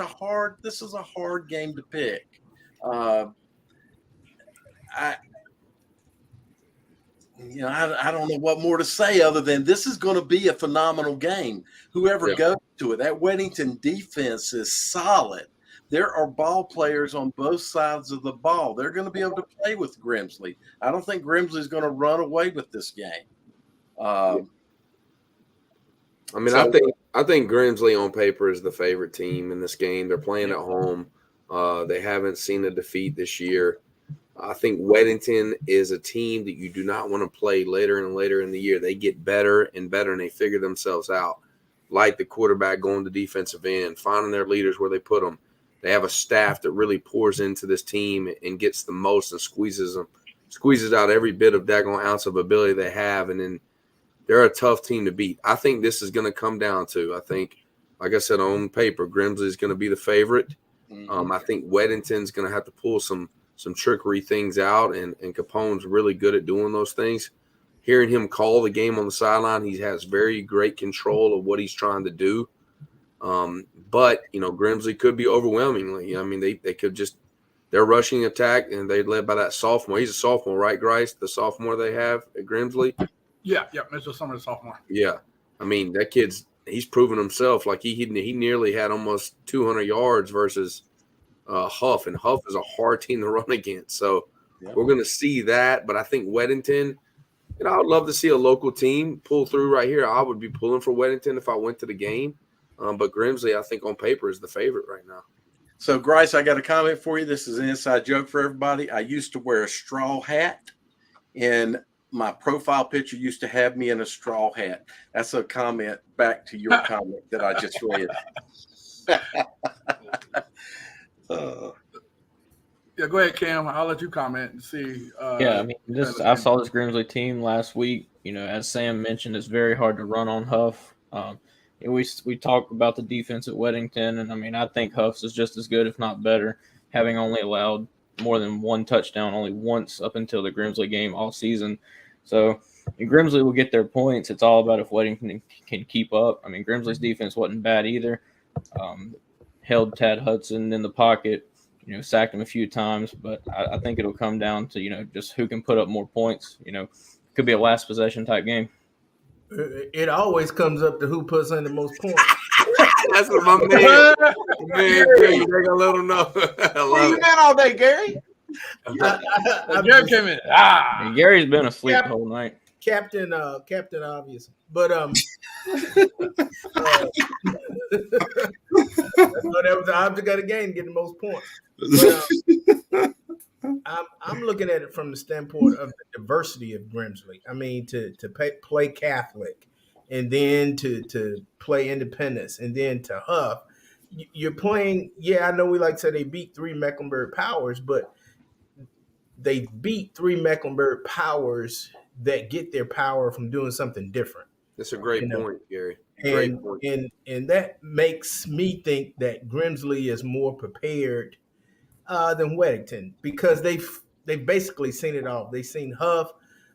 a hard game to pick. I don't know what more to say other than this is going to be a phenomenal game. Whoever goes to it, that Weddington defense is solid. There are ball players on both sides of the ball. They're going to be able to play with Grimsley. I don't think Grimsley's going to run away with this game. I think Grimsley on paper is the favorite team in this game. They're playing at home. They haven't seen a defeat this year. I think Weddington is a team that you do not want to play later and later in the year. They get better and better, and they figure themselves out. Like the quarterback going to defensive end, finding their leaders where they put them. They have a staff that really pours into this team and gets the most and squeezes them squeezes out every bit of daggone ounce of ability they have, and then they're a tough team to beat. I think this is going to come down to, I think, like I said, on paper, Grimsley is going to be the favorite. I think Weddington's going to have to pull some trickery things out, and Capone's really good at doing those things. Hearing him call the game on the sideline, he has very great control of what he's trying to do. But, Grimsley could be overwhelmingly. I mean, they could just – their rushing attack, and they're led by that sophomore. He's a sophomore, right, Grice? The sophomore they have at Grimsley? Yeah, Mitchell Summers, sophomore. Yeah. I mean, that kid's – he's proven himself. Like, he nearly had almost 200 yards versus Huff, and Huff is a hard team to run against. So we're going to see that. But I think Weddington – I would love to see a local team pull through right here. I would be pulling for Weddington if I went to the game. But Grimsley, I think on paper, is the favorite right now. So, Grice, I got a comment for you. This is an inside joke for everybody. I used to wear a straw hat, and my profile picture used to have me in a straw hat. That's a comment back to your comment that I just read. Yeah, go ahead, Cam. I'll let you comment and see. I saw this Grimsley team last week. As Sam mentioned, it's very hard to run on Huff. We talked about the defense at Weddington, and I think Huff's is just as good, if not better, having only allowed more than one touchdown only once up until the Grimsley game all season. So Grimsley will get their points. It's all about if Weddington can keep up. Grimsley's defense wasn't bad either. Held Tad Hudson in the pocket. Sacked him a few times, but I think it'll come down to, just who can put up more points. Could be a last possession type game. It always comes up to who puts in the most points. That's what my man Gary, they gonna let him know. Where you been all day, Gary? Gary came in. Gary's been asleep the whole night. Captain Obvious. But that was the object of the game, getting the most points. But, I'm looking at it from the standpoint of the diversity of Grimsley. To play Catholic, and then to play Independence, and then to Huff. You're playing. Yeah, I know we like to say they beat 3 Mecklenburg Powers, but they beat 3 Mecklenburg Powers that get their power from doing something different. That's a great point, Gary. And that makes me think that Grimsley is more prepared than Weddington, because they've basically seen it all. They've seen Huff,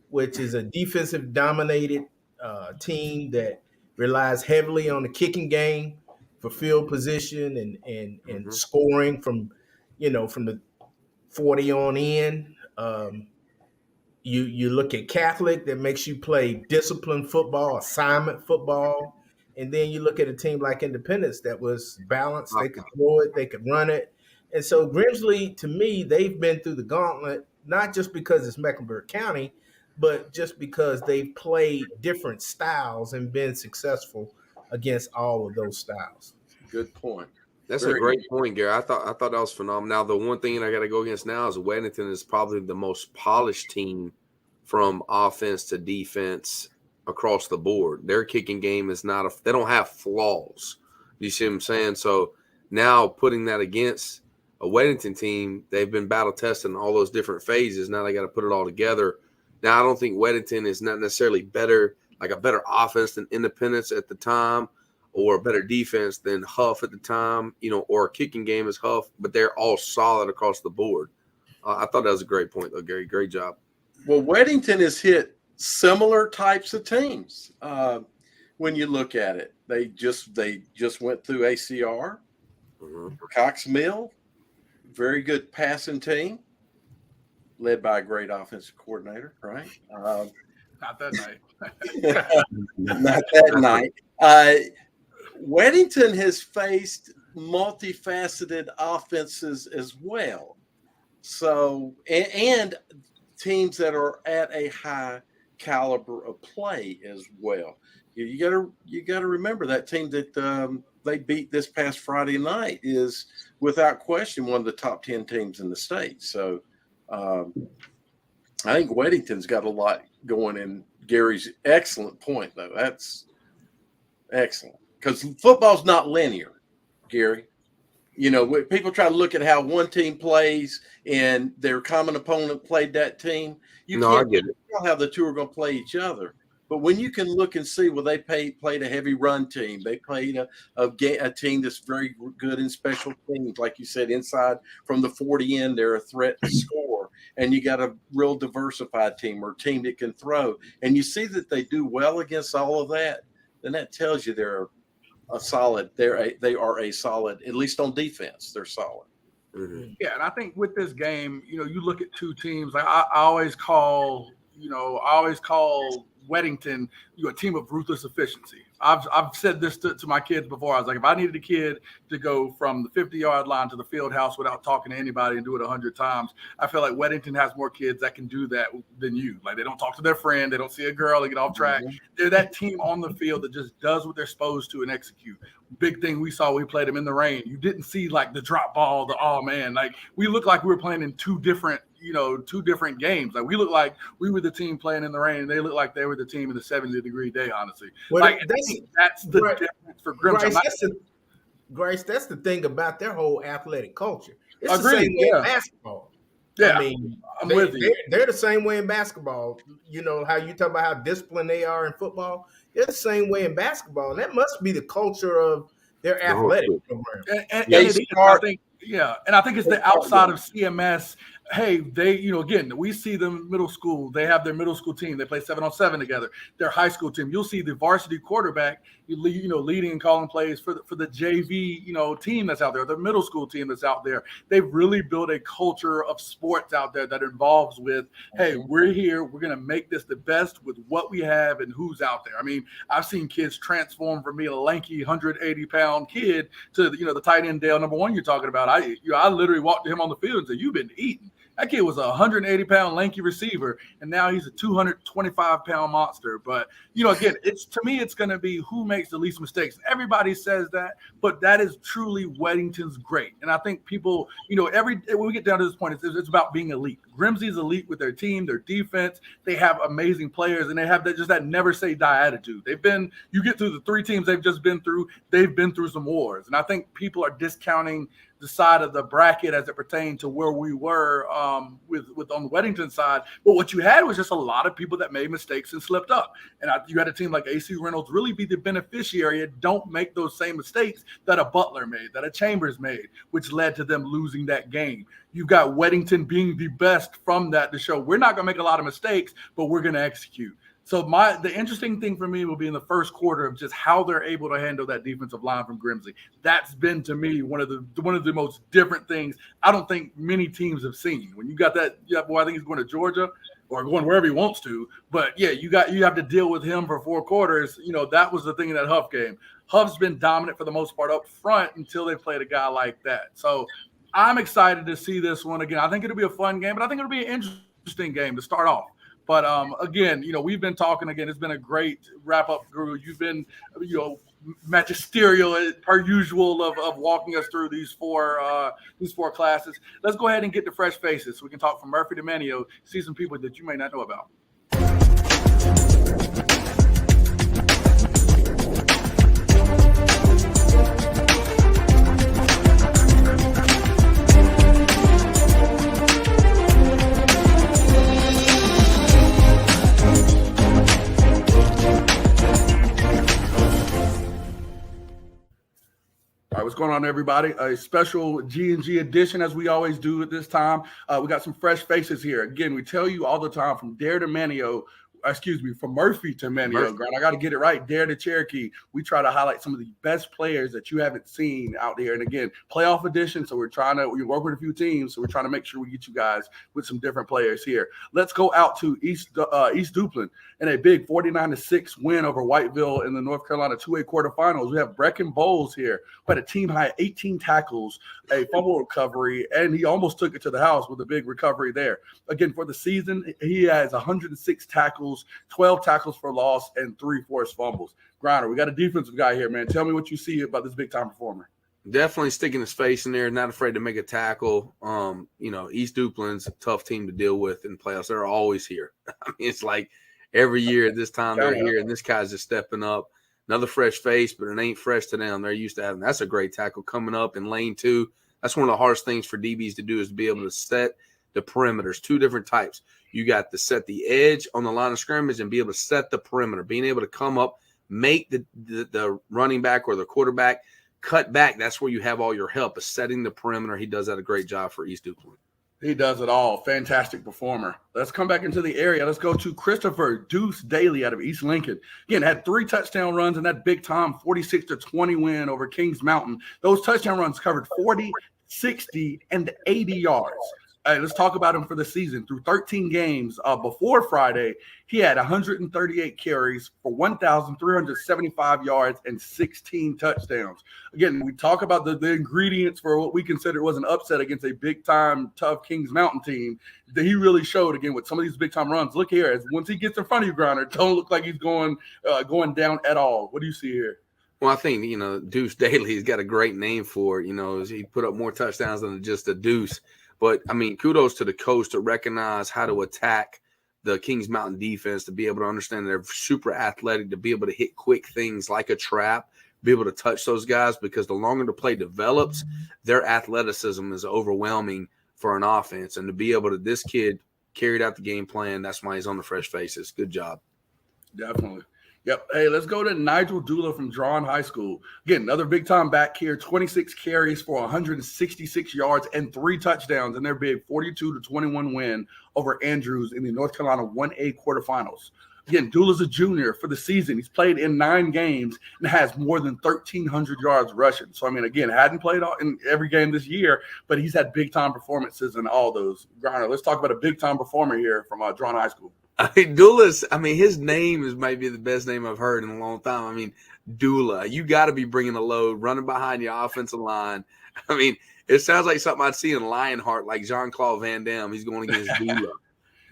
which is a defensive dominated team that relies heavily on the kicking game for field position and scoring from the 40 on in. You look at Catholic, that makes you play disciplined football, assignment football. And then you look at a team like Independence that was balanced. They could throw it, they could run it. And so Grimsley, to me, they've been through the gauntlet, not just because it's Mecklenburg County, but just because they've played different styles and been successful against all of those styles. Good point. That's a great point, Gary. I thought that was phenomenal. Now, the one thing I got to go against now is Weddington is probably the most polished team from offense to defense across the board. Their kicking game is not they don't have flaws. You see what I'm saying? So now putting that against a Weddington team, they've been battle tested in all those different phases. Now they got to put it all together. Now, I don't think Weddington is not necessarily better, like a better offense than Independence at the time, or a better defense than Huff at the time, or a kicking game as Huff, but they're all solid across the board. I thought that was a great point, though, Gary. Great job. Well, Weddington has hit similar types of teams when you look at it. They just went through ACR. Cox Mill, very good passing team, led by a great offensive coordinator, right? Not that night. Not that night. Weddington has faced multifaceted offenses as well. So, and teams that are at a high caliber of play as well. You got to remember that team that they beat this past Friday night is without question one of the top 10 teams in the state. So, I think Weddington's got a lot going in. Gary's excellent point, though. That's excellent. Because football's not linear, Gary. You know, people try to look at how one team plays and their common opponent played that team. You No, I can't get it. tell how the two are going to play each other. But when you can look and see, well, they played a heavy run team. They played a team that's very good in special teams. Like you said, inside from the 40 in, they're a threat to score. And you got a real diversified team or a team that can throw. And you see that they do well against all of that, then that tells you they're a solid. They are a solid, at least on defense, they're solid. Mm-hmm. Yeah, and I think with this game, you know, you look at two teams. Like I always call Weddington, a team of ruthless efficiency. I've said this to my kids before. I was like, if I needed a kid to go from the 50-yard line to the field house without talking to anybody and do it 100 times, I feel like Weddington has more kids that can do that than you. Like they don't talk to their friend, they don't see a girl, they get off track. Mm-hmm. They're that team on the field that just does what they're supposed to and execute. Big thing we saw, we played them in the rain. You didn't see like the drop ball, like we looked like we were playing in two different games. Like we looked like we were the team playing in the rain. They looked like they were the team in the 70-degree day, honestly. Well, like that's the difference for Grimsley. Grace, that's the thing about their whole athletic culture. It's Agreed, the same way in basketball. Yeah, I mean, I'm with you. They're the same way in basketball. You know how you talk about how disciplined they are in football. They're the same way in basketball, and that must be the culture of their athletic program. And it is, I think, and I think it's the outside of CMS. Hey, they, again, we see them middle school. They have their middle school team. They play 7-on-7 together. Their high school team. You'll see the varsity quarterback, leading and calling plays for the JV, team that's out there, the middle school team that's out there. They've really built a culture of sports out there that involves with, hey, we're here. We're going to make this the best with what we have and who's out there. I mean, I've seen kids transform from being a lanky 180-pound kid to, the tight end Dale number 1 you're talking about. I literally walked to him on the field and said, "You've been eating." That kid was a 180-pound lanky receiver, and now he's a 225-pound monster. But, again, to me, it's going to be who makes the least mistakes. Everybody says that, but that is truly Weddington's great. And I think people, when we get down to this point, it's about being elite. Grimsley's elite with their team, their defense. They have amazing players, and they have that never say die attitude. You get through the 3 teams they've just been through, they've been through some wars. And I think people are discounting the side of the bracket as it pertained to where we were with on the Weddington side. But what you had was just a lot of people that made mistakes and slipped up. And you had a team like AC Reynolds really be the beneficiary and don't make those same mistakes that a Butler made, that a Chambers made, which led to them losing that game. You've got Weddington being the best from that to show we're not going to make a lot of mistakes, but we're going to execute. So the interesting thing for me will be in the first quarter of just how they're able to handle that defensive line from Grimsley. That's been to me one of the most different things I don't think many teams have seen. When you got that, boy, I think he's going to Georgia or going wherever he wants to. But yeah, you have to deal with him for 4 quarters. That was the thing in that Huff game. Huff's been dominant for the most part up front until they played a guy like that. So I'm excited to see this one again. I think it'll be a fun game, but I think it'll be an interesting game to start off. But again, we've been talking again. It's been a great wrap up, Guru. You've been, magisterial per usual of walking us through these four classes. Let's go ahead and get to fresh faces so we can talk from Murphy to Manio, see some people that you may not know about. All right, what's going on, everybody? A special G&G edition, as we always do at this time. We got some fresh faces here. Again, we tell you all the time from Dare to Manio, from Murphy to Manio. Grant, I got to get it right. Dare to Cherokee. We try to highlight some of the best players that you haven't seen out there. And again, playoff edition. So we work with a few teams. So we're trying to make sure we get you guys with some different players here. Let's go out to East Duplin in a big 49-6 win over Whiteville in the North Carolina 2A quarterfinals. We have Brecken Bowles here, who had a team high 18 tackles, a fumble recovery, and he almost took it to the house with a big recovery there. Again, for the season, he has 106 tackles, 12 tackles for loss, and 3 forced fumbles. Griner, we got a defensive guy here, man. Tell me what you see about this big-time performer. Definitely sticking his face in there, not afraid to make a tackle. East Duplin's a tough team to deal with in playoffs. They're always here. I mean, it's like every year at this time they're here, and this guy's just stepping up. another fresh face, but it ain't fresh to them. They're used to having. That's a great tackle coming up in lane 2. That's one of the hardest things for DBs to do is to be able to set the perimeters. 2 different types. You got to set the edge on the line of scrimmage and be able to set the perimeter, being able to come up, make the running back or the quarterback cut back. That's where you have all your help, is setting the perimeter. He does that a great job for East Duplin. He does it all. Fantastic performer. Let's come back into the area. Let's go to Christopher Deuce Daly out of East Lincoln. Again, had 3 touchdown runs in that big time 46-20 win over Kings Mountain. Those touchdown runs covered 40, 60, and 80 yards. Let's talk about him for the season. Through 13 games before Friday, he had 138 carries for 1,375 yards and 16 touchdowns. Again, we talk about the ingredients for what we consider was an upset against a big-time, tough Kings Mountain team that he really showed, again, with some of these big-time runs. Look here. Once he gets in front of you, Griner, don't look like he's going down at all. What do you see here? Well, I think, Deuce Daly has got a great name for it. He put up more touchdowns than just a deuce. But, kudos to the coach to recognize how to attack the Kings Mountain defense, to be able to understand they're super athletic, to be able to hit quick things like a trap, be able to touch those guys, because the longer the play develops, their athleticism is overwhelming for an offense. And to be able to – this kid carried out the game plan. That's why he's on the fresh faces. Good job. Definitely. Yep. Hey, let's go to Nigel Dula from Drawn High School. Again, another big-time back here, 26 carries for 166 yards and 3 touchdowns in their big 42-21 win over Andrews in the North Carolina 1A quarterfinals. Again, Dula's a junior for the season. He's played in 9 games and has more than 1,300 yards rushing. So, again, hadn't played in every game this year, but he's had big-time performances in all those. Griner, let's talk about a big-time performer here from Drawn High School. Dula's, his name is maybe the best name I've heard in a long time. Dula, you got to be bringing a load, running behind your offensive line. It sounds like something I'd see in Lionheart, like Jean-Claude Van Damme. He's going against Dula.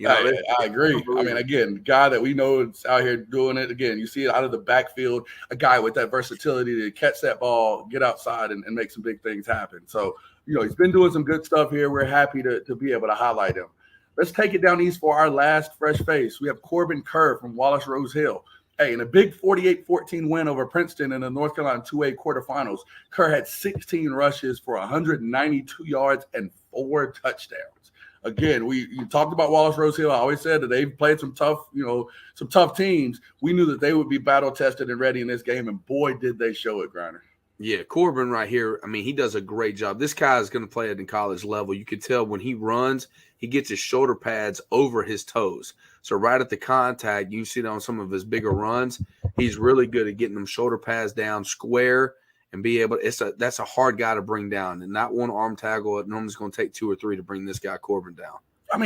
I agree. Again, guy that we know is out here doing it. Again, you see it out of the backfield, a guy with that versatility to catch that ball, get outside, and make some big things happen. So, he's been doing some good stuff here. We're happy to be able to highlight him. Let's take it down east for our last fresh face. We have Corbin Kerr from Wallace Rose Hill. Hey, in a big 48-14 win over Princeton in the North Carolina 2A quarterfinals, Kerr had 16 rushes for 192 yards and 4 touchdowns. Again, you talked about Wallace Rose Hill. I always said that they've played some tough teams. We knew that they would be battle tested and ready in this game, and boy, did they show it, Griner. Yeah, Corbin right here, he does a great job. This guy is going to play at the college level. You can tell when he runs, he gets his shoulder pads over his toes. So right at the contact, you see that on some of his bigger runs, he's really good at getting them shoulder pads down square and be able – that's a hard guy to bring down. And not one arm tackle. It normally is going to take 2 or 3 to bring this guy Corbin down.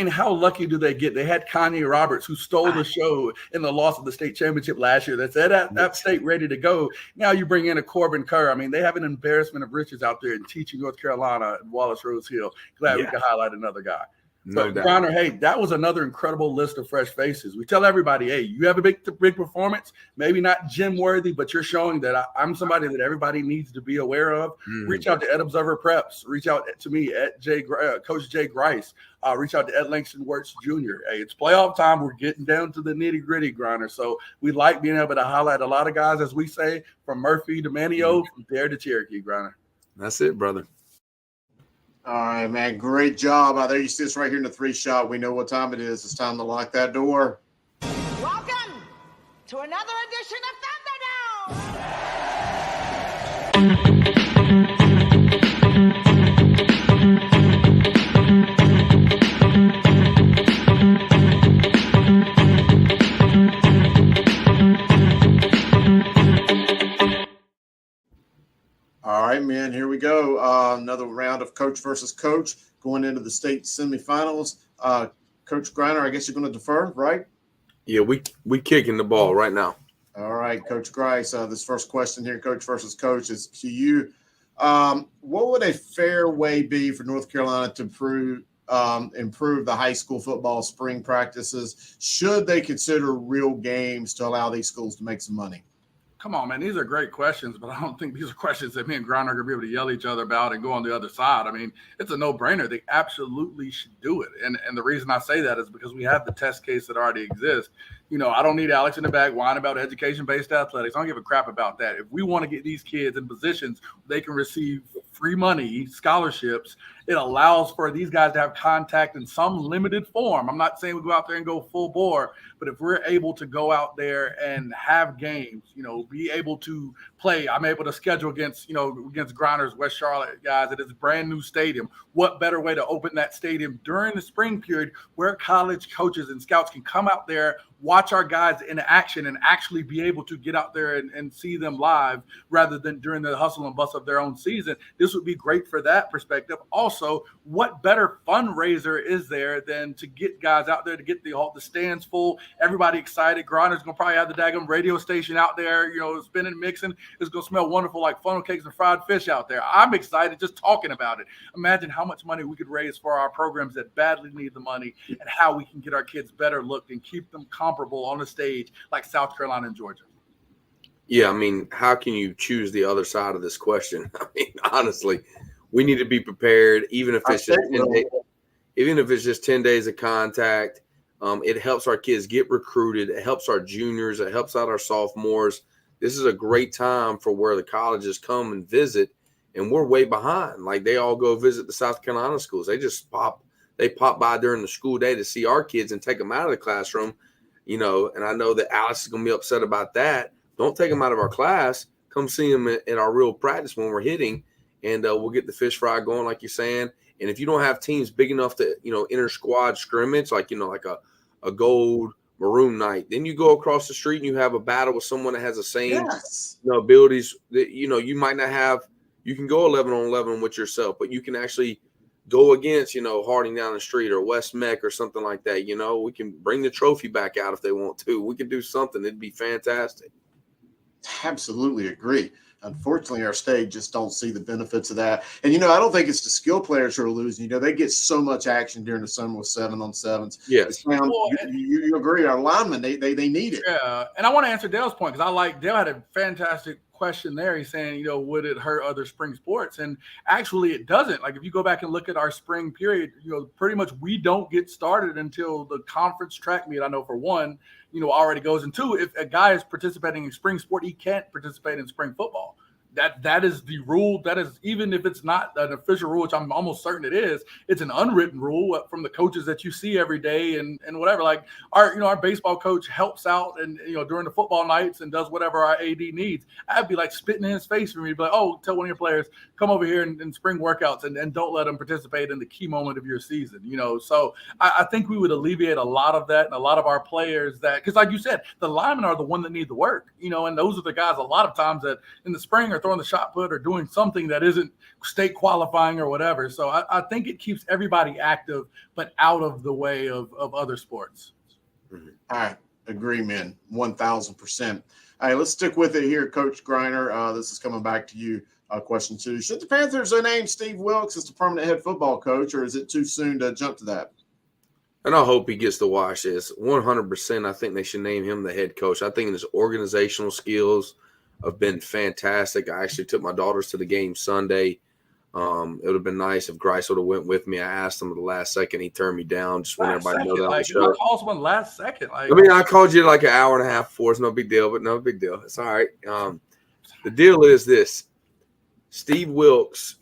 How lucky do they get? They had Kanye Roberts, who stole the show in the loss of the state championship last year. That's at App State ready to go. Now you bring in a Corbin Kerr. They have an embarrassment of riches out there in teaching North Carolina and Wallace Rose Hill. Glad we could highlight another guy. No doubt. Griner, hey, that was another incredible list of fresh faces. We tell everybody, hey, you have a big performance, maybe not gym worthy, but you're showing that I'm somebody that everybody needs to be aware of. Reach out to Ed Observer Preps. Reach out to me at Coach Jay Grice. Reach out to Ed Langston Wirtz Jr. Hey, it's playoff time. We're getting down to the nitty gritty, Griner. So we like being able to highlight a lot of guys, as we say, from Murphy to Manio, from there to Cherokee, Griner. That's it, brother. All right, man. Great job out there. You see us right here in the 3 shot. We know what time it is. It's time to lock that door. Welcome to another edition of All right, man, here we go. Another round of coach versus coach going into the state semifinals. Coach Griner, I guess you're going to defer, right? Yeah, we kicking the ball right now. All right, Coach Grice, this first question here, coach versus coach, is to you. What would a fair way be for North Carolina to improve the high school football spring practices? Should they consider real games to allow these schools to make some money? Come on, man. These are great questions, but I don't think these are questions that me and Griner are going to be able to yell at each other about and go on the other side. I mean, it's a no-brainer. They absolutely should do it. And the reason I say that is because we have the test case that already exists. You know, I don't need Alex in the back whining about education-based athletics. I don't give a crap about that. If we want to get these kids in positions where they can receive free money, scholarships, it allows for these guys to have contact in some limited form. I'm not saying we go out there and go full bore, but if we're able to go out there and have games, you know, be able to play, I'm able to schedule against Griner's West Charlotte guys at his brand new stadium. What better way to open that stadium during the spring period where college coaches and scouts can come out there, watch our guys in action, and actually be able to get out there and see them live rather than during the hustle and bustle of their own season. This would be great for that perspective. Also, what better fundraiser is there than to get guys out there, to get the stands full, everybody excited. Griner's going to probably have the daggum radio station out there, you know, spinning, mixing. It's going to smell wonderful like funnel cakes and fried fish out there. I'm excited just talking about it. Imagine how much money we could raise for our programs that badly need the money and how we can get our kids better looked and keep them comparable on the stage like South Carolina and Georgia. Yeah, I mean, how can you choose the other side of this question? I mean, honestly, we need to be prepared, even if it's just 10 days, even if it's just 10 days of contact. It helps our kids get recruited. It helps our juniors. It helps out our sophomores. This is a great time for where the colleges come and visit, and we're way behind. Like, they all go visit the South Carolina schools. They pop by during the school day to see our kids and take them out of the classroom, you know, and I know that Alex is going to be upset about that. Don't take them out of our class. Come see them at our real practice when we're hitting, and we'll get the fish fry going, like you're saying. And if you don't have teams big enough to, you know, inter-squad scrimmage, like, you know, like a gold maroon night, then you go across the street and you have a battle with someone that has the same abilities that, you know, you might not have. You can go 11 on 11 with yourself, but you can actually go against, you know, Harding down the street or West Meck or something like that. You know, we can bring the trophy back out if they want to. We can do something. It'd be fantastic. Absolutely agree. Unfortunately, our state just don't see the benefits of that. And, you know, I don't think it's the skill players who are losing. You know, they get so much action during the summer with 7-on-7s. Yes. You agree. Our linemen, they need it. Yeah. And I want to answer Dale's point because Dale had a fantastic question there. He's saying, you know, would it hurt other spring sports? And actually it doesn't. Like, if you go back and look at our spring period, you know, pretty much we don't get started until the conference track meet. I know for one, you know, already goes. And two, if a guy is participating in spring sport, he can't participate in spring football. That is the rule. That is, even if it's not an official rule, which I'm almost certain it is, it's an unwritten rule from the coaches that you see every day and whatever. Like, our baseball coach helps out and, you know, during the football nights and does whatever our AD needs. I'd be like spitting in his face for me, but oh, tell one of your players, come over here and spring workouts and don't let them participate in the key moment of your season, you know. So I think we would alleviate a lot of that, and a lot of our players that, because like you said, the linemen are the one that need the work, you know, and those are the guys a lot of times that in the spring are throwing the shot put or doing something that isn't state qualifying or whatever. So I think it keeps everybody active, but out of the way of other sports. I agree, man. 1,000%. All right, let's stick with it here, Coach Griner. This is coming back to you. Question 2. Should the Panthers name Steve Wilkes as the permanent head football coach, or is it too soon to jump to that? And I hope he gets to watch this. 100%, I think they should name him the head coach. I think his organizational skills have been fantastic. I actually took my daughters to the game Sunday. It would have been nice if Grice would have went with me. I asked him at the last second. He turned me down. Just want everybody to know that on the show. I called someone last second. I mean, I called you like an hour and a half before. It's no big deal, but no big deal. It's all right. The deal is this. Steve Wilkes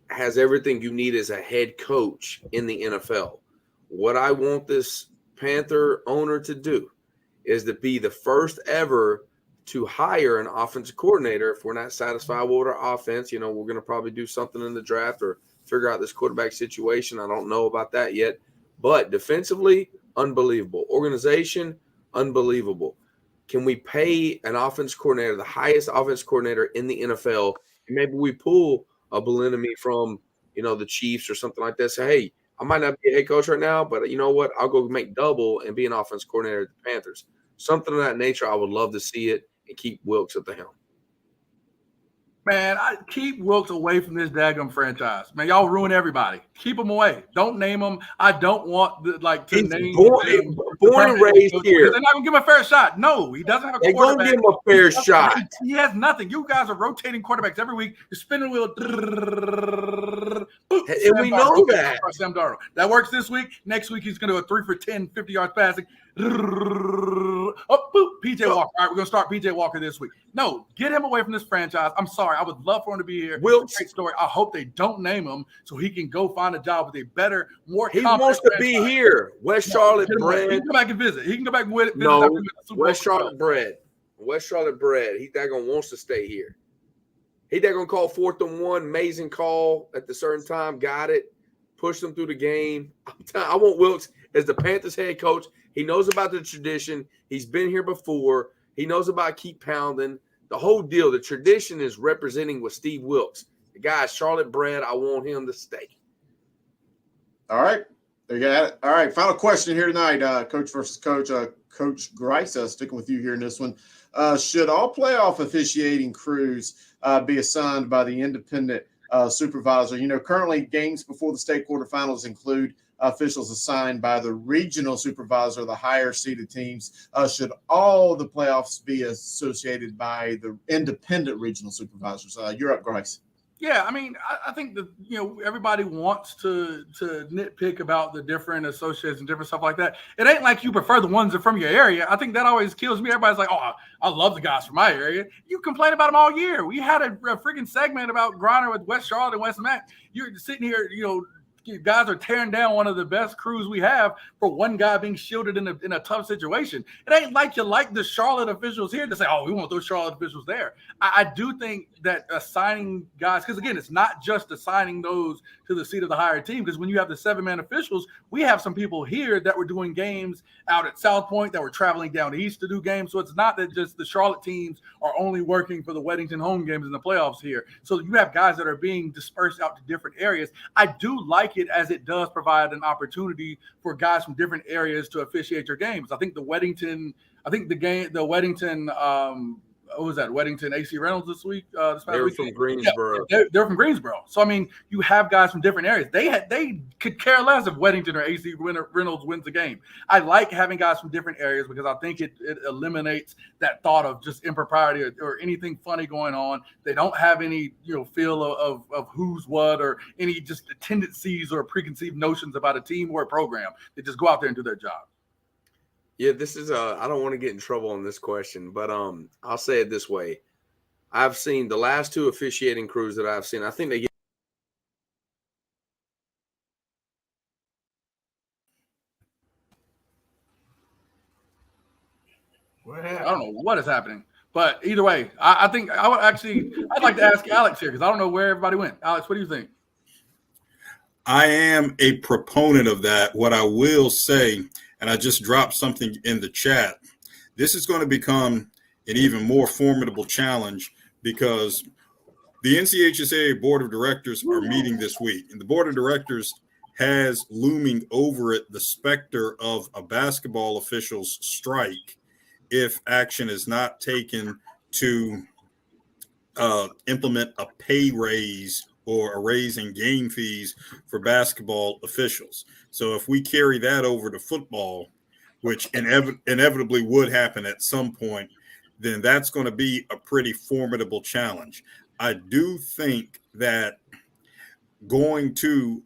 has everything you need as a head coach in the NFL. What I want this Panther owner to do is to be the first ever to hire an offensive coordinator. If we're not satisfied with our offense, you know, we're going to probably do something in the draft or figure out this quarterback situation. I don't know about that yet. But defensively, unbelievable. Organization, unbelievable. Can we pay an offense coordinator, the highest offense coordinator in the NFL, and maybe we pull a Bellinemi from, you know, the Chiefs or something like that? Say, hey, I might not be a head coach right now, but you know what? I'll go make double and be an offense coordinator at the Panthers. Something of that nature, I would love to see it and keep Wilkes at the helm. Man, I keep Wilkes away from this daggum franchise. Man, y'all ruin everybody. Keep him away. Don't name him. I don't want to He's name born and raised here. They're not gonna give him a fair shot. No, he doesn't have a They're quarterback. gonna give him a fair shot. He has nothing. You guys are rotating quarterbacks every week. You're spinning the wheel. And we know that. Sam Darnold. That works this week. Next week he's gonna go 3 for 10, 50 yards passing. Oh, boop, PJ Walker. All right, we're gonna start PJ Walker this week. No, get him away from this franchise. I'm sorry. I would love for him to be here. Wilkes. Great story. I hope they don't name him so he can go find a job with a better, more. He wants to be here. West Charlotte bred. He can come back and visit. He can go back and visit. No, West Charlotte bred. West Charlotte bred. He daggone wants to stay here. He daggone call 4th and 1. Amazing call at the certain time. Got it. Pushed them through the game. I want Wilkes as the Panthers head coach. He knows about the tradition. He's been here before. He knows about keep pounding. The whole deal. The tradition is representing with Steve Wilkes. The guy's Charlotte bred. I want him to stay. All right. There you got it. All right. Final question here tonight. Coach versus coach. Coach Grice, sticking with you here in this one. Should all playoff officiating crews be assigned by the independent supervisor? You know, currently games before the state quarterfinals include officials assigned by the regional supervisor, the higher seeded teams. Should all the playoffs be associated by the independent regional supervisors? You're up, Grice. Yeah, I mean, I think that, you know, everybody wants to nitpick about the different associates and different stuff like that. It ain't like you prefer the ones that are from your area. I think that always kills me. Everybody's like, oh, I love the guys from my area. You complain about them all year. We had a freaking segment about Griner with West Charlotte and West Mac. You're sitting here, you know, you guys are tearing down one of the best crews we have for one guy being shielded in a tough situation. It ain't like you like the Charlotte officials here to say, oh, we want those Charlotte officials there. I do think that assigning guys, because again, it's not just assigning those to the seat of the higher team, because when you have the 7-man officials, we have some people here that were doing games out at South Point that were traveling down east to do games. So it's not that just the Charlotte teams are only working for the Weddington home games in the playoffs here. So you have guys that are being dispersed out to different areas. I do like it as it does provide an opportunity for guys from different areas to officiate your games. I think the Weddington, what was that? Weddington AC Reynolds this week. They're from Greensboro. Yeah, they're from Greensboro. So I mean, you have guys from different areas. They could care less if Weddington or AC Reynolds wins the game. I like having guys from different areas because I think it eliminates that thought of just impropriety or anything funny going on. They don't have any feel of who's what or any just tendencies or preconceived notions about a team or a program. They just go out there and do their job. Yeah, this is I don't want to get in trouble on this question, but I'll say it this way. I've seen the last 2 officiating crews that I've seen. I think they get I don't know what is happening, but either way, I think I'd like to ask Alex here because I don't know where everybody went. Alex, what do you think? I am a proponent of that. What I will say, and I just dropped something in the chat, this is going to become an even more formidable challenge because the NCHSAA Board of Directors are meeting this week. And the Board of Directors has looming over it the specter of a basketball officials strike if action is not taken to implement a pay raise or a raise in game fees for basketball officials. So if we carry that over to football, which inevitably would happen at some point, then that's going to be a pretty formidable challenge. I do think that going to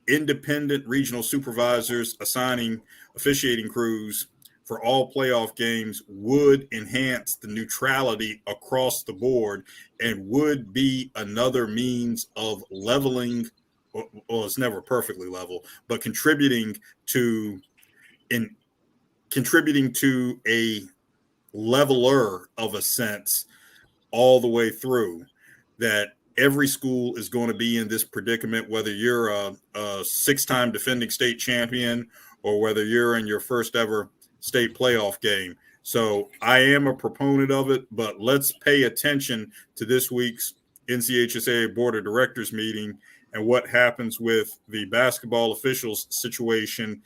independent regional supervisors assigning officiating crews for all playoff games would enhance the neutrality across the board and would be another means of leveling, well, it's never perfectly level, but contributing to a leveler of a sense all the way through, that every school is going to be in this predicament, whether you're a 6-time defending state champion or whether you're in your first ever state playoff game. So I am a proponent of it, but let's pay attention to this week's NCHSAA Board of Directors meeting and what happens with the basketball officials situation.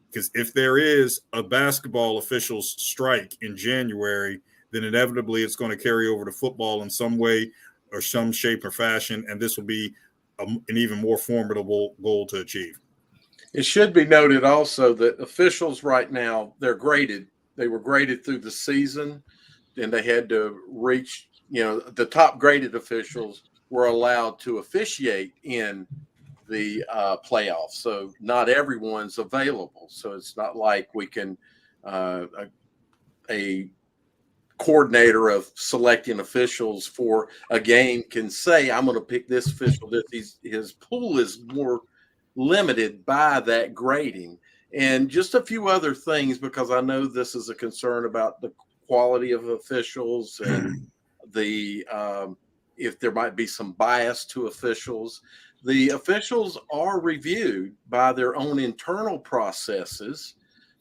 Because if there is a basketball officials strike in January, then inevitably it's going to carry over to football in some way or some shape or fashion, and this will be an even more formidable goal to achieve. It should be noted also that officials right now, they're graded. They were graded through the season, and they had to reach, the top graded officials were allowed to officiate in the playoffs. So not everyone's available. So it's not like we can a coordinator of selecting officials for a game can say, I'm going to pick this official. His pool is more limited by that grading. And just a few other things, because I know this is a concern about the quality of officials and the if there might be some bias to officials. The officials are reviewed by their own internal processes,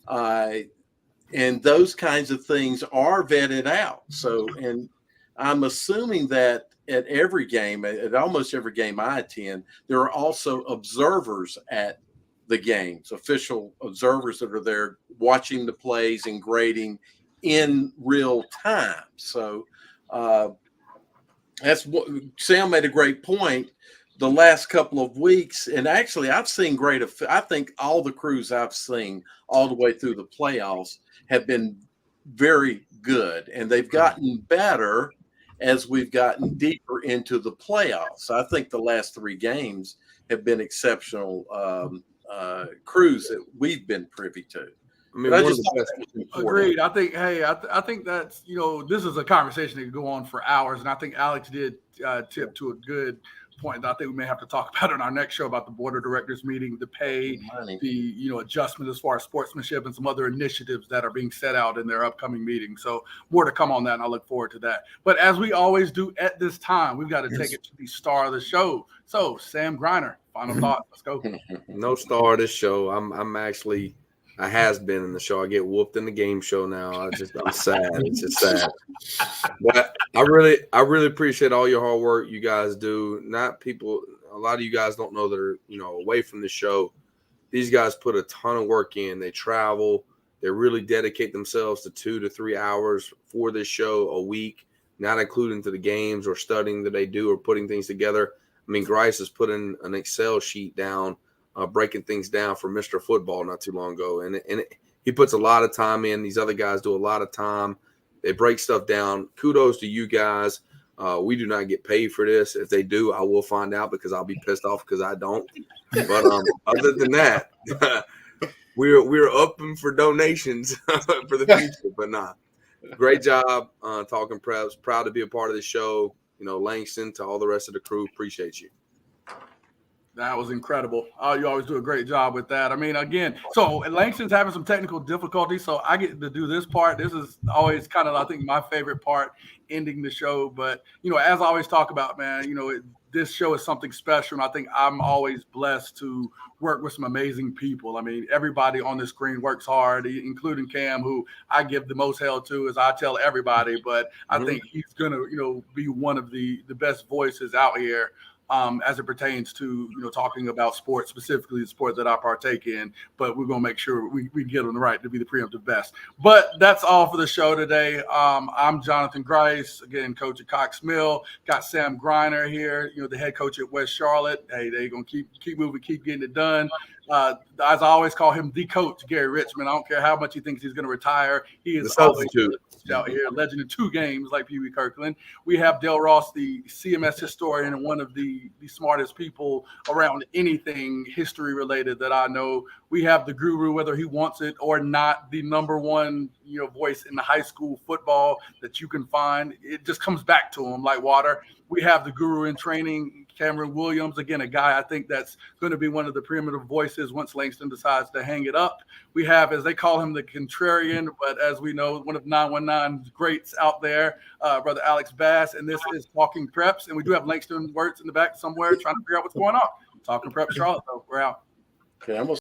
and those kinds of things are vetted out. So, and I'm assuming that at every game, at almost every game I attend, there are also observers at the games, official observers that are there watching the plays and grading in real time. So that's what Sam made a great point. The last couple of weeks, and actually I've seen I think all the crews I've seen all the way through the playoffs have been very good, and they've gotten better as we've gotten deeper into the playoffs. I think the last 3 games have been exceptional crews that we've been privy to. I mean, agreed. I think, I think that's, this is a conversation that could go on for hours. And I think Alex did tip to a good point that I think we may have to talk about in our next show about the board of directors meeting, the pay, the adjustment as far as sportsmanship and some other initiatives that are being set out in their upcoming meeting. So more to come on that, and I look forward to that. But as we always do at this time, we've got to take it to the star of the show. So Sam Griner, final thought. Let's go. No star of this show. I has been in the show. I get whooped in the game show now. I'm sad. It's just sad. But I really appreciate all your hard work you guys do. A lot of you guys don't know that are, away from the show. These guys put a ton of work in. They travel. They really dedicate themselves to 2 to 3 hours for this show a week, not including to the games or studying that they do or putting things together. I mean, Grice has put in an Excel sheet down, breaking things down for Mr. Football not too long ago. And he puts a lot of time in. These other guys do a lot of time. They break stuff down. Kudos to you guys. We do not get paid for this. If they do, I will find out because I'll be pissed off because I don't. But other than that, we're open for donations for the future. But nah, great job talking preps. Proud to be a part of the show. Langston, to all the rest of the crew, appreciate you. That was incredible. You always do a great job with that. I mean, again, so Langston's having some technical difficulties, so I get to do this part. This is always kind of, I think, my favorite part, ending the show. But, as I always talk about, man, this show is something special, and I think I'm always blessed to work with some amazing people. I mean, everybody on the screen works hard, including Cam, who I give the most hell to, as I tell everybody. But I think he's going to, be one of the best voices out here. As it pertains to, talking about sports, specifically the sport that I partake in, but we're going to make sure we get on the right to be the preemptive best. But that's all for the show today. I'm Jonathan Grice, again, coach at Cox Mill. Got Sam Griner here, the head coach at West Charlotte. Hey, they're going to keep moving, keep getting it done. As I always call him, the coach, Gary Richmond. I don't care how much he thinks he's going to retire. He is always out here, legend in 2 games like Pee Wee Kirkland. We have Dale Ross, the CMS historian and one of the smartest people around anything history related that I know. We have the guru, whether he wants it or not, the number one voice in the high school football that you can find. It just comes back to him like water. We have the guru in training, Cameron Williams, again, a guy I think that's going to be one of the preeminent voices once Langston decides to hang it up. We have, as they call him, the contrarian, but as we know, one of 919's greats out there, Brother Alex Bass, and this is Talking Preps. And we do have Langston Wirtz in the back somewhere trying to figure out what's going on. Talking Preps, Charlotte, though. We're out. Okay,